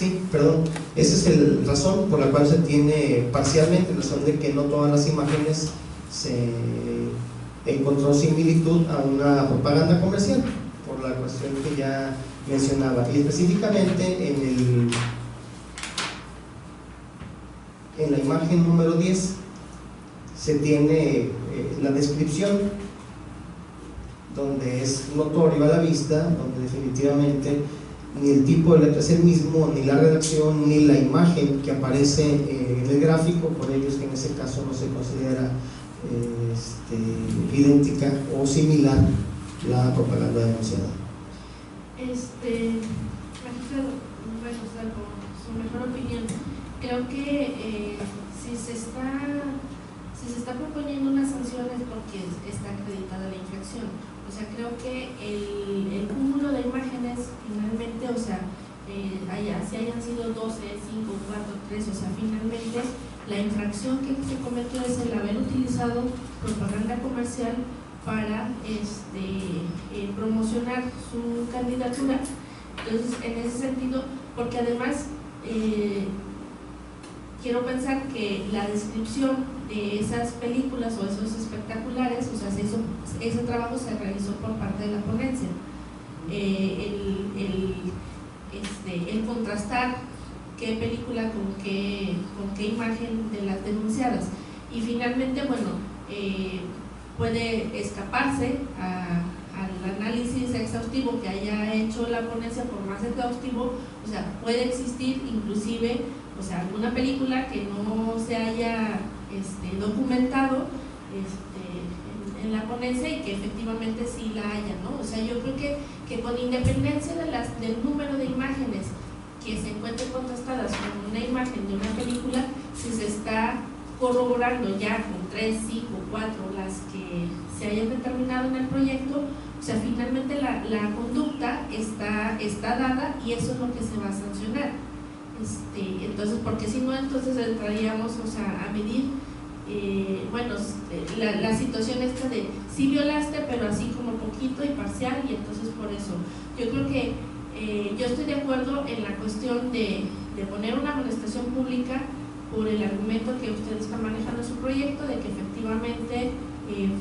Sí, perdón, esa es la razón por la cual se tiene parcialmente, la razón de que no todas las imágenes se encontró similitud a una propaganda comercial, por la cuestión que ya mencionaba, y específicamente en la imagen número 10 se tiene la descripción, donde es notorio a la vista, donde definitivamente ni el tipo de letra es el mismo, ni la redacción, ni la imagen que aparece en el gráfico, por ello es que en ese caso no se considera idéntica o similar la propaganda denunciada. Magistrado, bueno, salvo su mejor opinión, creo que si se está proponiendo una sanción es porque está acreditada la infracción. O sea, creo que el cúmulo de imágenes finalmente, o sea, si hayan sido 12, 5, 4, 3, o sea, finalmente la infracción que se cometió es el haber utilizado propaganda comercial para promocionar su candidatura. Entonces, en ese sentido, porque además quiero pensar que la descripción de esas películas o esos espectaculares, o sea, ese trabajo se realizó por parte de la ponencia. El contrastar qué película con qué imagen de las denunciadas, y finalmente, bueno, puede escaparse al análisis exhaustivo que haya hecho la ponencia, por más exhaustivo, o sea, puede existir inclusive, o sea, alguna película que no se haya documentado en la ponencia y que efectivamente sí la haya, ¿no? O sea, yo creo que con independencia del número de imágenes que se encuentren contrastadas con una imagen de una película, si se está corroborando ya con 3, 5, 4 las que se hayan determinado en el proyecto, o sea, finalmente la conducta está dada y eso es lo que se va a sancionar. Entonces, porque si no, entonces entraríamos, o sea, a medir la situación esta de sí violaste, pero así como poquito y parcial, y entonces por eso yo creo que yo estoy de acuerdo en la cuestión de poner una amonestación pública por el argumento que ustedes están manejando en su proyecto, de que efectivamente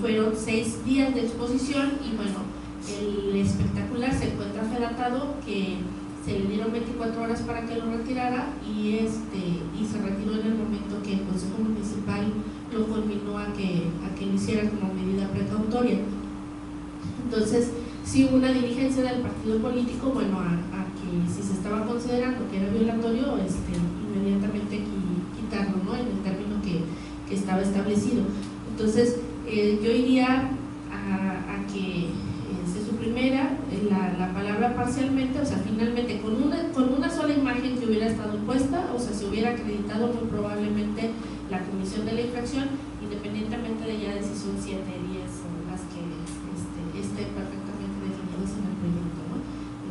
fueron 6 días de exposición y bueno, el espectacular se encuentra fedatado, que se le dieron 24 horas para que lo retirara y se retiró en el momento que el Consejo Municipal lo conminó a que lo hiciera como medida precautoria. Entonces, sí hubo una diligencia del partido político, bueno, a que si se estaba considerando que era violatorio, inmediatamente quitarlo, ¿no? En el término que estaba establecido. Entonces, yo iría a que se suprimiera la palabra parcialmente, o sea, finalmente con una sola imagen que hubiera estado puesta, o sea, se hubiera acreditado muy probablemente la comisión de la infracción, independientemente de ya de si son 7 días o las que estén perfectamente definidas en el proyecto, ¿no?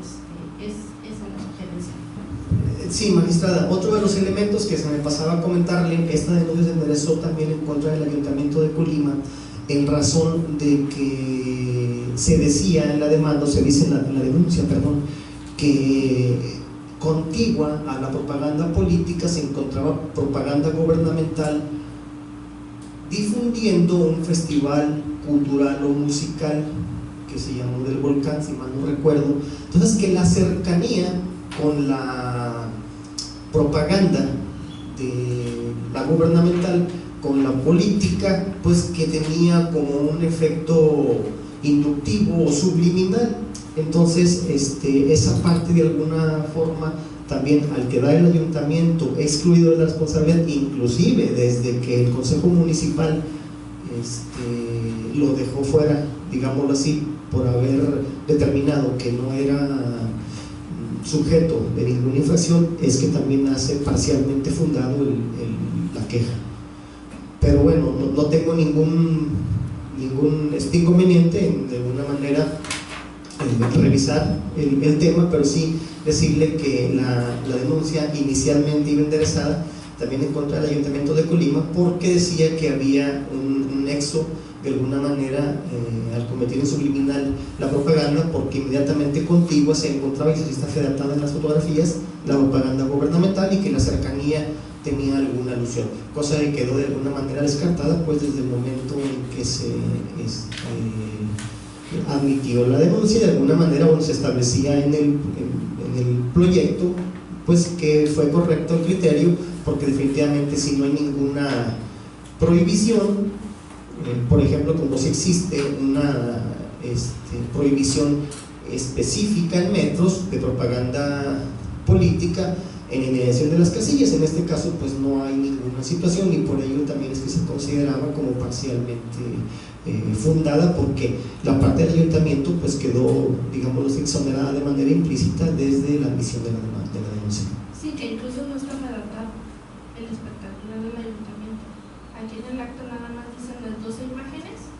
Esa es la sugerencia. Sí, magistrada, otro de los elementos que se me pasaba a comentarle, esta denuncia se enderezó también en contra del Ayuntamiento de Colima, en razón de que se decía en la demanda, o se dice en la denuncia, perdón, que contigua a la propaganda política se encontraba propaganda gubernamental difundiendo un festival cultural o musical que se llamó Del Volcán, si mal no recuerdo. Entonces, que la cercanía con la propaganda de la gubernamental con la política, pues que tenía como un efecto inductivo o subliminal. Entonces, esa parte de alguna forma también, al quedar el ayuntamiento excluido de la responsabilidad, inclusive desde que el Consejo Municipal lo dejó fuera, digámoslo así, por haber determinado que no era sujeto de ninguna infracción, es que también hace parcialmente fundado la queja. Pero bueno, no tengo ningún inconveniente en de alguna manera revisar el tema, pero sí decirle que la denuncia inicialmente iba enderezada también en contra del Ayuntamiento de Colima, porque decía que había un nexo de alguna manera al convertir en subliminal la propaganda, porque inmediatamente contigua se encontraba, y se está fedatada en las fotografías, la propaganda gubernamental y que la cercanía tenía alguna alusión, cosa que quedó de alguna manera descartada pues desde el momento en que se admitió la denuncia. De alguna manera se establecía en el proyecto pues que fue correcto el criterio, porque definitivamente si no hay ninguna prohibición, por ejemplo, como si existe una prohibición específica en metros de propaganda política en inmediación de las casillas. En este caso pues no hay ninguna situación, y por ello también es que se consideraba como parcialmente fundada, porque la parte del ayuntamiento pues quedó, digamos, exonerada de manera implícita desde la admisión de la denuncia. Sí, que incluso no está redactado el espectacular del ayuntamiento. Aquí en el acto nada más dicen las 12 imágenes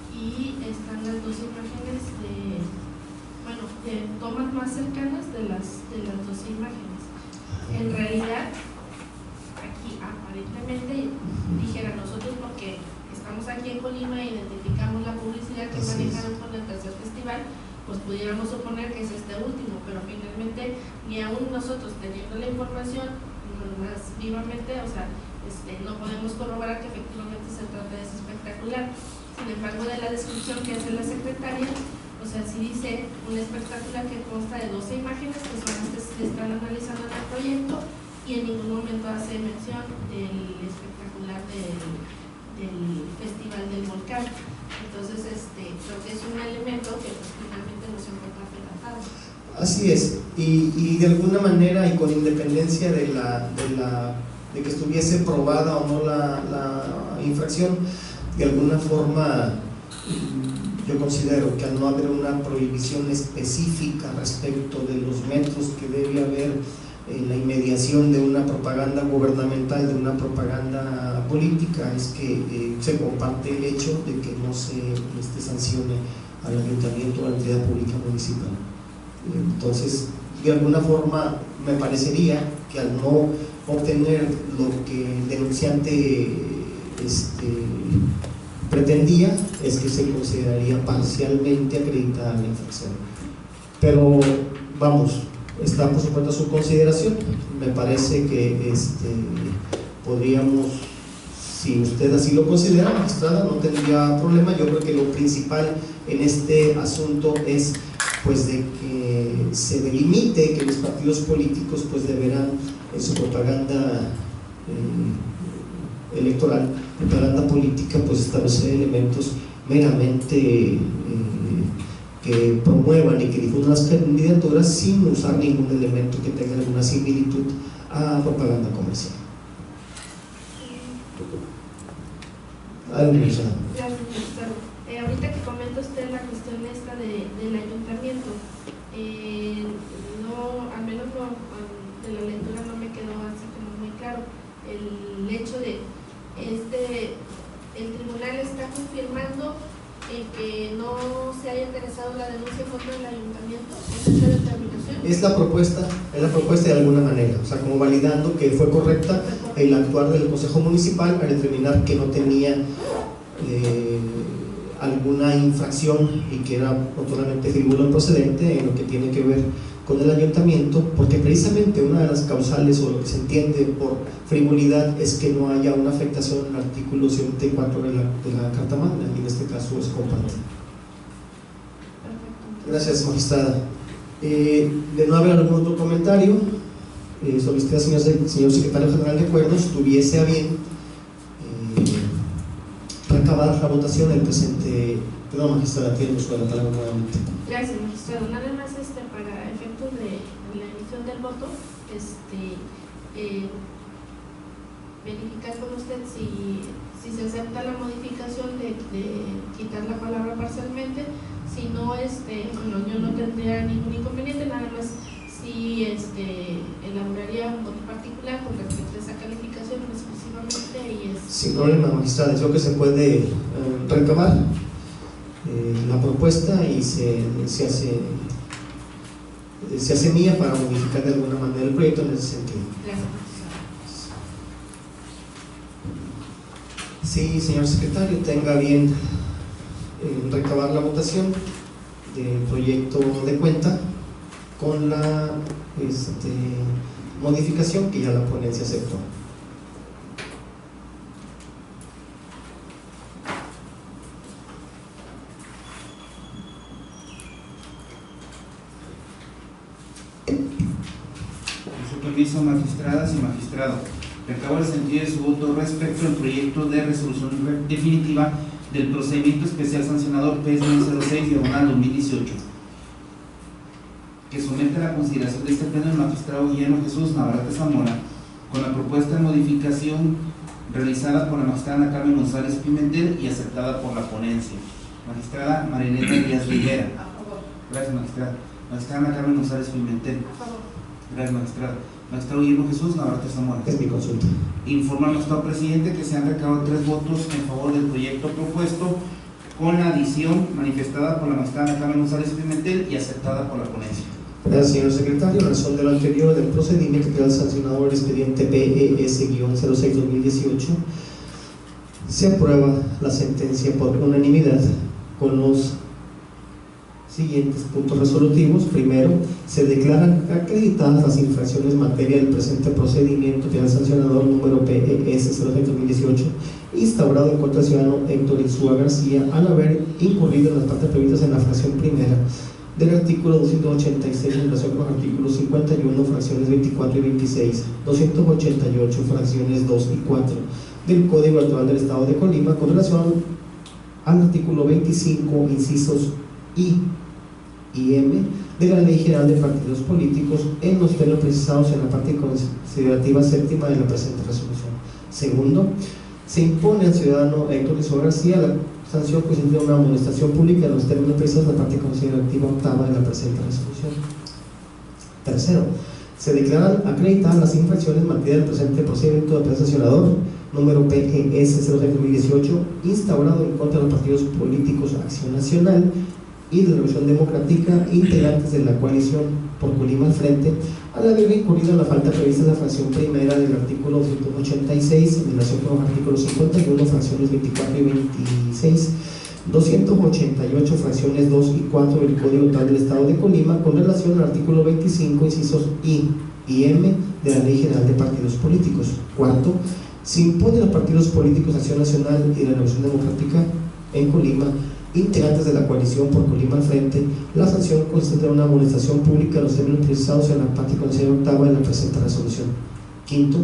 y están las 12 imágenes de tomas más cercanas de las 12 imágenes. En realidad, aquí aparentemente dijera nosotros, porque estamos aquí en Colima e identificamos la publicidad que manejaron con el tercer festival, pues pudiéramos suponer que es este último, pero finalmente ni aún nosotros teniendo la información más vivamente, o sea, no podemos corroborar que efectivamente se trata de ese espectacular. Sin embargo, de la descripción que hace la secretaria, o sea, sí dice un espectacular que consta de 12 imágenes que son las que se están analizando en el proyecto, y en ningún momento hace mención del espectacular del Festival del Volcán. Entonces, creo que es un elemento que pues, finalmente no se encuentra relatado. Así es, y de alguna manera, y con independencia de que estuviese probada o no la infracción, de alguna forma yo considero que al no haber una prohibición específica respecto de los metros que debe haber en la inmediación de una propaganda gubernamental, de una propaganda política, es que se comparte el hecho de que no se sancione al ayuntamiento o a la entidad pública municipal. Entonces, de alguna forma me parecería que al no obtener lo que el denunciante pretendía, es que se consideraría parcialmente acreditada la infracción. Pero vamos, está por supuesto a su consideración. Me parece que podríamos, si usted así lo considera, magistrada, no tendría problema. Yo creo que lo principal en este asunto es pues de que se delimite que los partidos políticos pues deberán en su propaganda electoral, propaganda política, pues establecer elementos meramente que promuevan y que difundan las candidaturas sin usar ningún elemento que tenga alguna similitud a propaganda comercial. Gracias, magistrado. Ahorita que comenta usted la cuestión esta del ayuntamiento, no, al menos no, de la lectura no me quedó así como muy claro el hecho de el tribunal está confirmando que no se haya interesado la denuncia contra el ayuntamiento. ¿Es esa determinación? Es la propuesta de alguna manera, o sea, como validando que fue correcta el actuar del Consejo Municipal al determinar que no tenía alguna infracción y que era notoriamente frívolo procedente en lo que tiene que ver con el ayuntamiento, porque precisamente una de las causales o lo que se entiende por frivolidad es que no haya una afectación al artículo 74 de la Carta Magna, y en este caso es compartido. Gracias, magistrada. De no haber algún otro comentario, solicité al señor secretario general de Acuerdos tuviese a bien recabar la votación del presente. Perdón, magistrada, tiene uso de la palabra nuevamente. Gracias, magistrado. Nada más para efectos de la emisión del voto, verificar con usted si se acepta la modificación de quitar la palabra parcialmente. Si no, bueno, yo no tendría ningún inconveniente, nada más si elaboraría un voto particular con respecto a esa calificación exclusivamente y sin problema, magistrada. Creo que se puede recabar la propuesta y se hace mía para modificar de alguna manera el proyecto en ese sentido. Gracias. Sí, señor secretario, tenga bien recabar la votación del proyecto de cuenta con la modificación que ya la ponencia aceptó. Con su permiso, magistradas y magistrados, recabo el sentido de su voto respecto al proyecto de resolución definitiva del procedimiento especial sancionador PS-06/2018, que somete a la consideración de este pleno el magistrado Guillermo Jesús Navarrete Zamora, con la propuesta de modificación realizada por la magistrada Ana Carmen González Pimentel y aceptada por la ponencia. Magistrada Marineta Díaz Rivera. A favor. Gracias, magistrada. Magistrada Ana Carmen González Pimentel. A favor. Gracias, magistrada. Magistrado Guillermo Jesús Navarrete Zamora. Es mi consulta. Informa al magistrado presidente que se han recabado 3 votos en favor del proyecto propuesto, con la adición manifestada por la magistrada Ana Carmen González Pimentel y aceptada por la ponencia. Gracias, señor secretario. En razón de lo anterior, del procedimiento que da el sancionador expediente PES-06-2018, se aprueba la sentencia por unanimidad con los siguientes puntos resolutivos. Primero, se declaran acreditadas las infracciones en materia del presente procedimiento penal sancionador número PES-06-2018, instaurado en contra del ciudadano Héctor Insúa García, al haber incurrido en las partes previstas en la fracción primera del artículo 286 en relación con los artículos 51, fracciones 24 y 26, 288, fracciones 2 y 4 del Código Electoral del Estado de Colima, con relación al artículo 25, incisos I y M de la Ley General de Partidos Políticos, en los términos precisados en la parte considerativa séptima de la presente resolución. Segundo, se impone al ciudadano Héctor Insúa García la sanción consistente en una amonestación pública en los términos precisados en la parte considerativa octava de la presente resolución. Tercero, se declaran acreditadas las infracciones en materia del presente procedimiento de penal sancionador número PES-06-2018, instaurado en contra de los partidos políticos Acción Nacional y de la Revolución Democrática, integrantes de la coalición por Colima al Frente, al haber incurrido en la falta prevista en la fracción primera del artículo 286 en relación con los artículos 51, fracciones 24 y 26, 288, fracciones 2 y 4 del Código Electoral del Estado de Colima, con relación al artículo 25, incisos I y M de la Ley General de Partidos Políticos. Cuarto, se impone a los partidos políticos Acción Nacional y la Revolución Democrática en Colima, integrantes de la coalición por Colima al Frente, la sanción consiste en una amonestación pública de los términos precisados en la parte considerativa octava de la presente resolución. Quinto,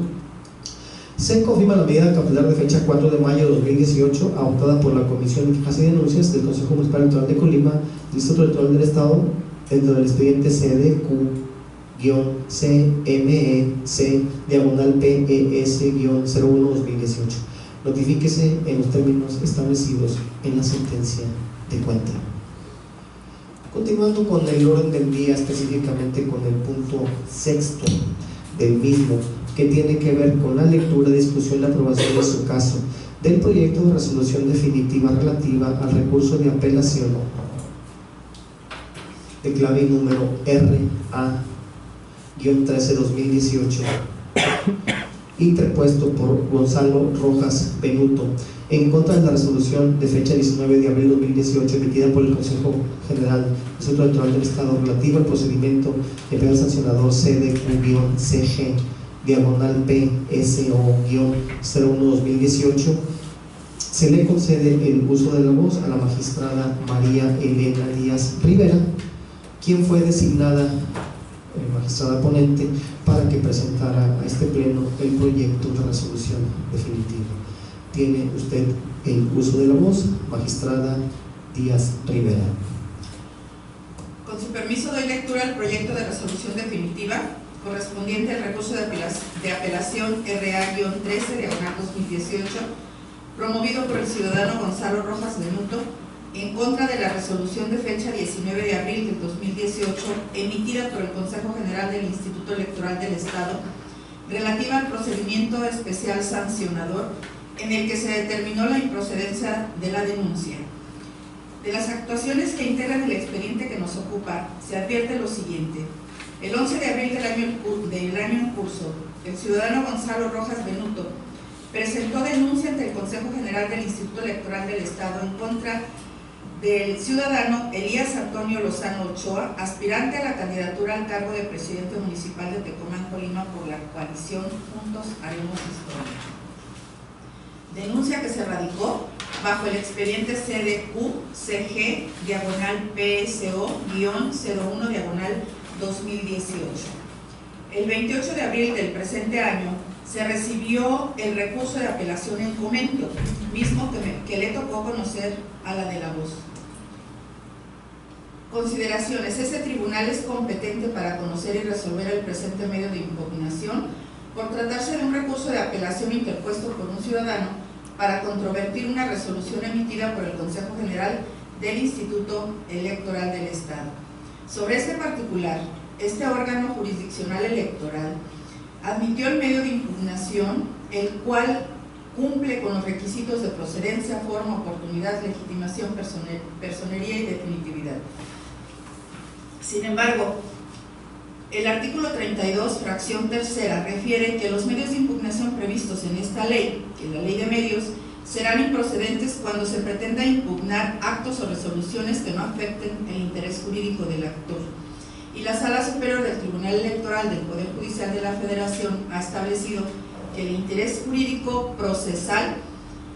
se confirma la medida cautelar de fecha 4 de mayo de 2018, adoptada por la Comisión de Quejas y Denuncias del Consejo Municipal Electoral de Colima, Distrito Electoral del Estado, dentro del expediente CDQ-CMEC-PES-01-2018. Notifíquese en los términos establecidos en la sentencia de cuenta. Continuando con el orden del día, específicamente con el punto sexto del mismo, que tiene que ver con la lectura, discusión y aprobación de su caso del proyecto de resolución definitiva relativa al recurso de apelación de clave y número RA-13-2018, interpuesto por Gonzalo Rojas Benuto, en contra de la resolución de fecha 19 de abril de 2018 emitida por el Consejo General del Centro Electoral del Estado relativa al procedimiento de penal sancionador CDQ-CG-PSO-01-2018. Se le concede el uso de la voz a la magistrada María Elena Díaz Rivera, quien fue designada magistrada ponente para que presentara a este pleno el proyecto de resolución definitiva. Tiene usted el uso de la voz, magistrada Díaz Rivera. Con su permiso doy lectura al proyecto de resolución definitiva correspondiente al recurso de apelación RA-13/2018, promovido por el ciudadano Gonzalo Rojas Benuto, en contra de la resolución de fecha 19 de abril del 2018 emitida por el Consejo General del Instituto Electoral del Estado relativa al procedimiento especial sancionador en el que se determinó la improcedencia de la denuncia. De las actuaciones que integran el expediente que nos ocupa, se advierte lo siguiente. El 11 de abril del año en curso, el ciudadano Gonzalo Rojas Benuto presentó denuncia ante el Consejo General del Instituto Electoral del Estado en contra del ciudadano Elías Antonio Lozano Ochoa, aspirante a la candidatura al cargo de presidente municipal de Tecomán, Colima, por la coalición Juntos Haremos Historia. Denuncia que se radicó bajo el expediente CDQ-CG-PSO-01-2018. El 28 de abril del presente año se recibió el recurso de apelación en comento, mismo que le tocó conocer a la de la voz. Consideraciones. Ese tribunal es competente para conocer y resolver el presente medio de impugnación por tratarse de un recurso de apelación interpuesto por un ciudadano para controvertir una resolución emitida por el Consejo General del Instituto Electoral del Estado. Sobre este particular, este órgano jurisdiccional electoral admitió el medio de impugnación, el cual cumple con los requisitos de procedencia, forma, oportunidad, legitimación, personería y definitividad. Sin embargo, el artículo 32, fracción tercera, refiere que los medios de impugnación previstos en esta ley, que es la ley de medios, serán improcedentes cuando se pretenda impugnar actos o resoluciones que no afecten el interés jurídico del actor. Y la Sala Superior del Tribunal Electoral del Poder Judicial de la Federación ha establecido que el interés jurídico procesal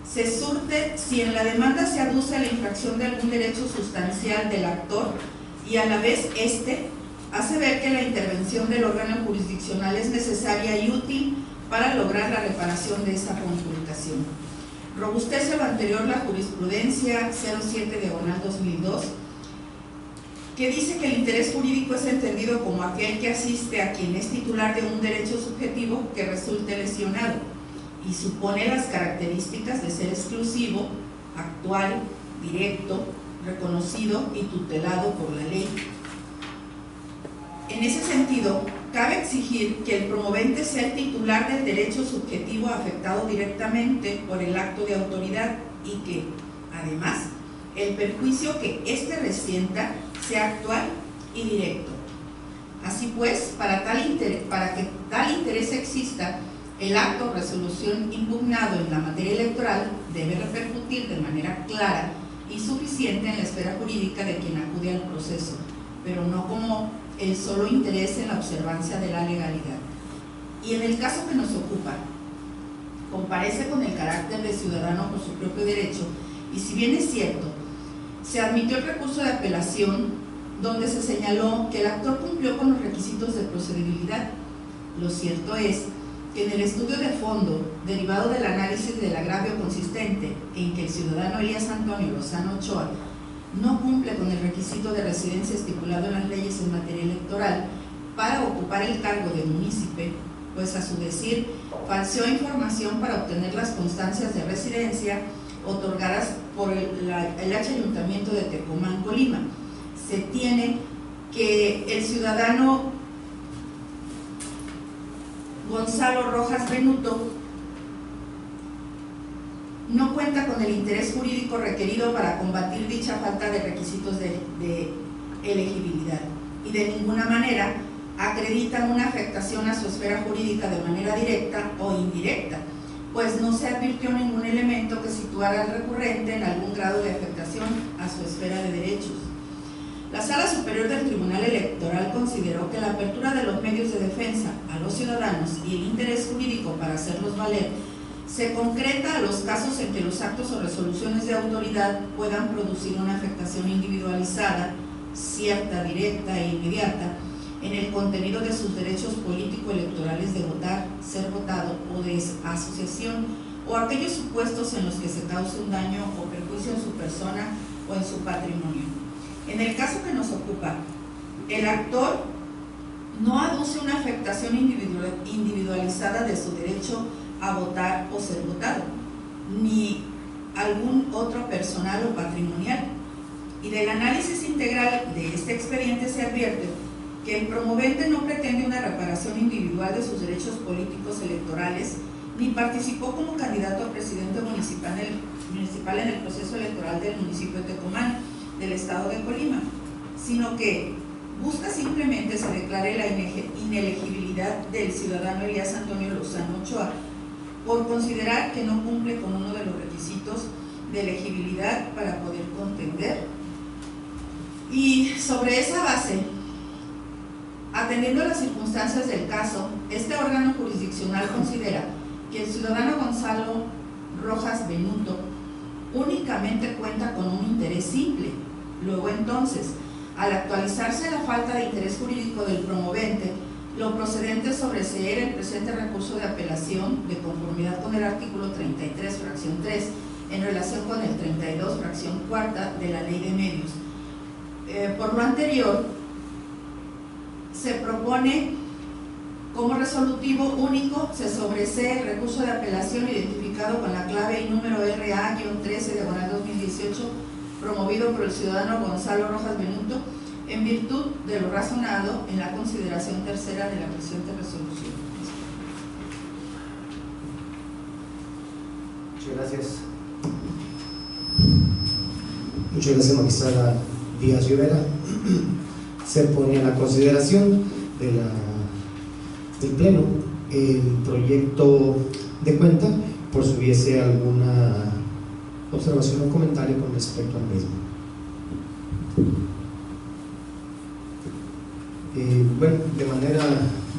se surte si en la demanda se aduce la infracción de algún derecho sustancial del actor y a la vez éste hace ver que la intervención del órgano jurisdiccional es necesaria y útil para lograr la reparación de esa conculcación. Robustece lo anterior la jurisprudencia 07/2002, que dice que el interés jurídico es entendido como aquel que asiste a quien es titular de un derecho subjetivo que resulte lesionado y supone las características de ser exclusivo, actual, directo, reconocido y tutelado por la ley. En ese sentido, cabe exigir que el promovente sea el titular del derecho subjetivo afectado directamente por el acto de autoridad y que, además, el perjuicio que éste resienta sea actual y directo. Así pues, para que tal interés exista, el acto o resolución impugnado en la materia electoral debe repercutir de manera clara y suficiente en la esfera jurídica de quien acude al proceso, pero no como el solo interés en la observancia de la legalidad. Y en el caso que nos ocupa, comparece con el carácter de ciudadano por su propio derecho, y si bien es cierto, se admitió el recurso de apelación donde se señaló que el actor cumplió con los requisitos de procedibilidad. Lo cierto es que en el estudio de fondo, derivado del análisis del agravio consistente en que el ciudadano Elías Antonio Lozano Ochoa no cumple con el requisito de residencia estipulado en las leyes en materia electoral para ocupar el cargo de munícipe, pues a su decir falseó información para obtener las constancias de residencia otorgadas por el Ayuntamiento de Tecomán, Colima. Se tiene que el ciudadano Gonzalo Rojas Benuto no cuenta con el interés jurídico requerido para combatir dicha falta de requisitos de elegibilidad y de ninguna manera acreditan una afectación a su esfera jurídica de manera directa o indirecta, pues no se advirtió ningún elemento que situara al recurrente en algún grado de afectación a su esfera de derechos. La Sala Superior del Tribunal Electoral consideró que la apertura de los medios de defensa a los ciudadanos y el interés jurídico para hacerlos valer se concreta a los casos en que los actos o resoluciones de autoridad puedan producir una afectación individualizada, cierta, directa e inmediata en el contenido de sus derechos político-electorales de votar, ser votado o de asociación, o aquellos supuestos en los que se cause un daño o perjuicio en su persona o en su patrimonio. En el caso que nos ocupa, el actor no aduce una afectación individualizada de su derecho a votar o ser votado, ni algún otro personal o patrimonial. Y del análisis integral de este expediente se advierte que el promovente no pretende una reparación individual de sus derechos políticos electorales, ni participó como candidato a presidente municipal en el proceso electoral del municipio de Tecomán, del estado de Colima, sino que busca simplemente se declare la inelegibilidad del ciudadano Elías Antonio Lozano Ochoa por considerar que no cumple con uno de los requisitos de elegibilidad para poder contender Y sobre esa base, atendiendo a las circunstancias del caso, este órgano jurisdiccional considera que el ciudadano Gonzalo Rojas Benuto únicamente cuenta con un interés simple. Luego entonces, al actualizarse la falta de interés jurídico del promovente, lo procedente es sobreseer el presente recurso de apelación de conformidad con el artículo 33, fracción 3, en relación con el 32, fracción 4 de la Ley de Medios. Por lo anterior, se propone como resolutivo único, se sobresee el recurso de apelación identificado con la clave y número RA-13/2018, promovido por el ciudadano Gonzalo Rojas Benuto, en virtud de lo razonado en la consideración tercera de la presente resolución. Muchas gracias. Muchas gracias, magistrada Díaz Rivera. Se pone a la consideración del Pleno el proyecto de cuenta, por si hubiese alguna observación o comentario con respecto al mismo. Bueno, de manera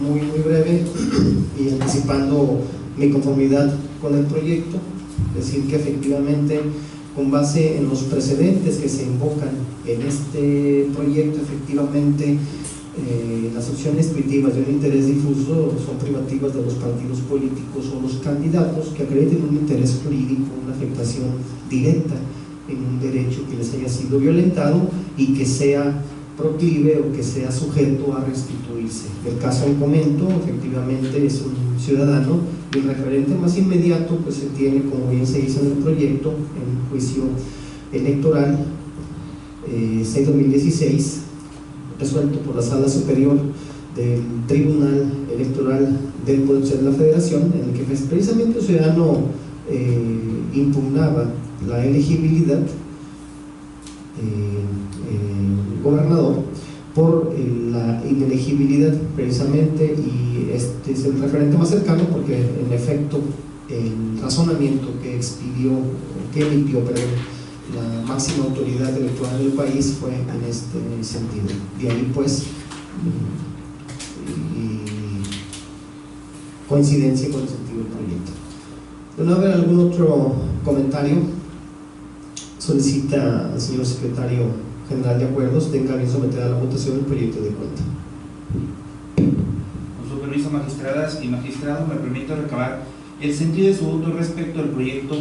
muy breve y anticipando mi conformidad con el proyecto, decir que efectivamente, con base en los precedentes que se invocan en este proyecto, efectivamente las opciones privativas de un interés difuso son privativas de los partidos políticos o los candidatos que acrediten un interés jurídico, una afectación directa en un derecho que les haya sido violentado y que sea proclive o que sea sujeto a restituirse. El caso en comento efectivamente es un ciudadano y el referente más inmediato pues se tiene, como bien se hizo en el proyecto, en juicio electoral 6/2016, resuelto por la Sala Superior del Tribunal Electoral del Poder Judicial de la Federación, en el que precisamente el ciudadano impugnaba la elegibilidad gobernador por la inelegibilidad precisamente, y este es el referente más cercano porque en efecto el razonamiento que emitió la máxima autoridad electoral del país fue en este sentido. De ahí pues coincidencia con el sentido del proyecto. ¿De no haber algún otro comentario? Solicita al señor secretario general de acuerdos tenga bien sometida a la votación el proyecto de cuenta. Con su permiso, magistradas y magistrados, me permito recabar el sentido de su voto respecto al proyecto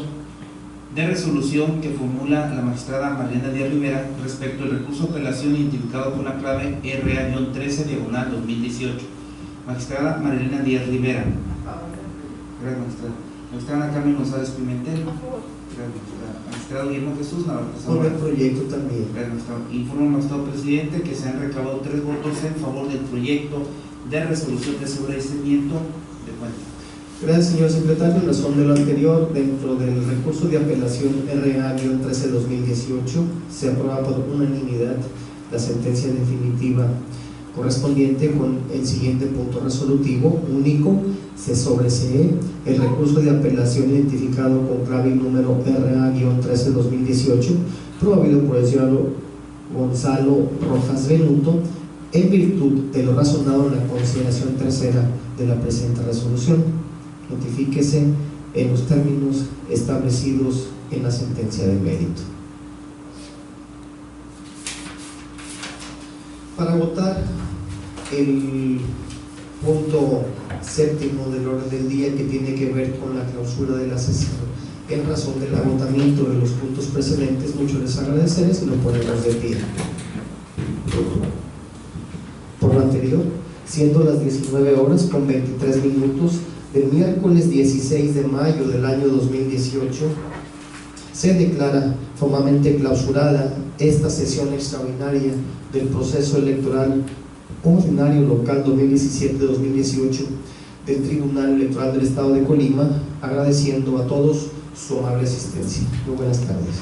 de resolución que formula la magistrada Marilena Díaz Rivera respecto al recurso de apelación identificado con la clave RA-13/2018. Magistrada Marilena Díaz Rivera. Gracias, magistrada. Magistrada Carmen González Pimentel. Magistrado Guillermo Jesús Navarro. Sobre el proyecto también. Informo al magistrado presidente que se han recabado 3 votos en favor del proyecto de resolución de sobreseimiento de cuenta. Gracias, señor secretario. En razón de lo anterior, dentro del recurso de apelación RA-13/2018 se aprueba por unanimidad la sentencia definitiva correspondiente con el siguiente punto resolutivo único: se sobresee el recurso de apelación identificado con clave y número RA-13/2018 promovido por el ciudadano Gonzalo Rojas Benuto en virtud de lo razonado en la consideración tercera de la presente resolución. Notifíquese en los términos establecidos en la sentencia de mérito. Para votar el punto séptimo del orden del día, que tiene que ver con la clausura de la sesión, en razón del agotamiento de los puntos precedentes, mucho les agradeceré si nos ponemos de pie. Por lo anterior, siendo las 19:23 del miércoles 16 de mayo del año 2018, se declara formalmente clausurada esta sesión extraordinaria del proceso electoral ordinario local 2017-2018 del Tribunal Electoral del Estado de Colima, agradeciendo a todos su amable asistencia. Muy buenas tardes.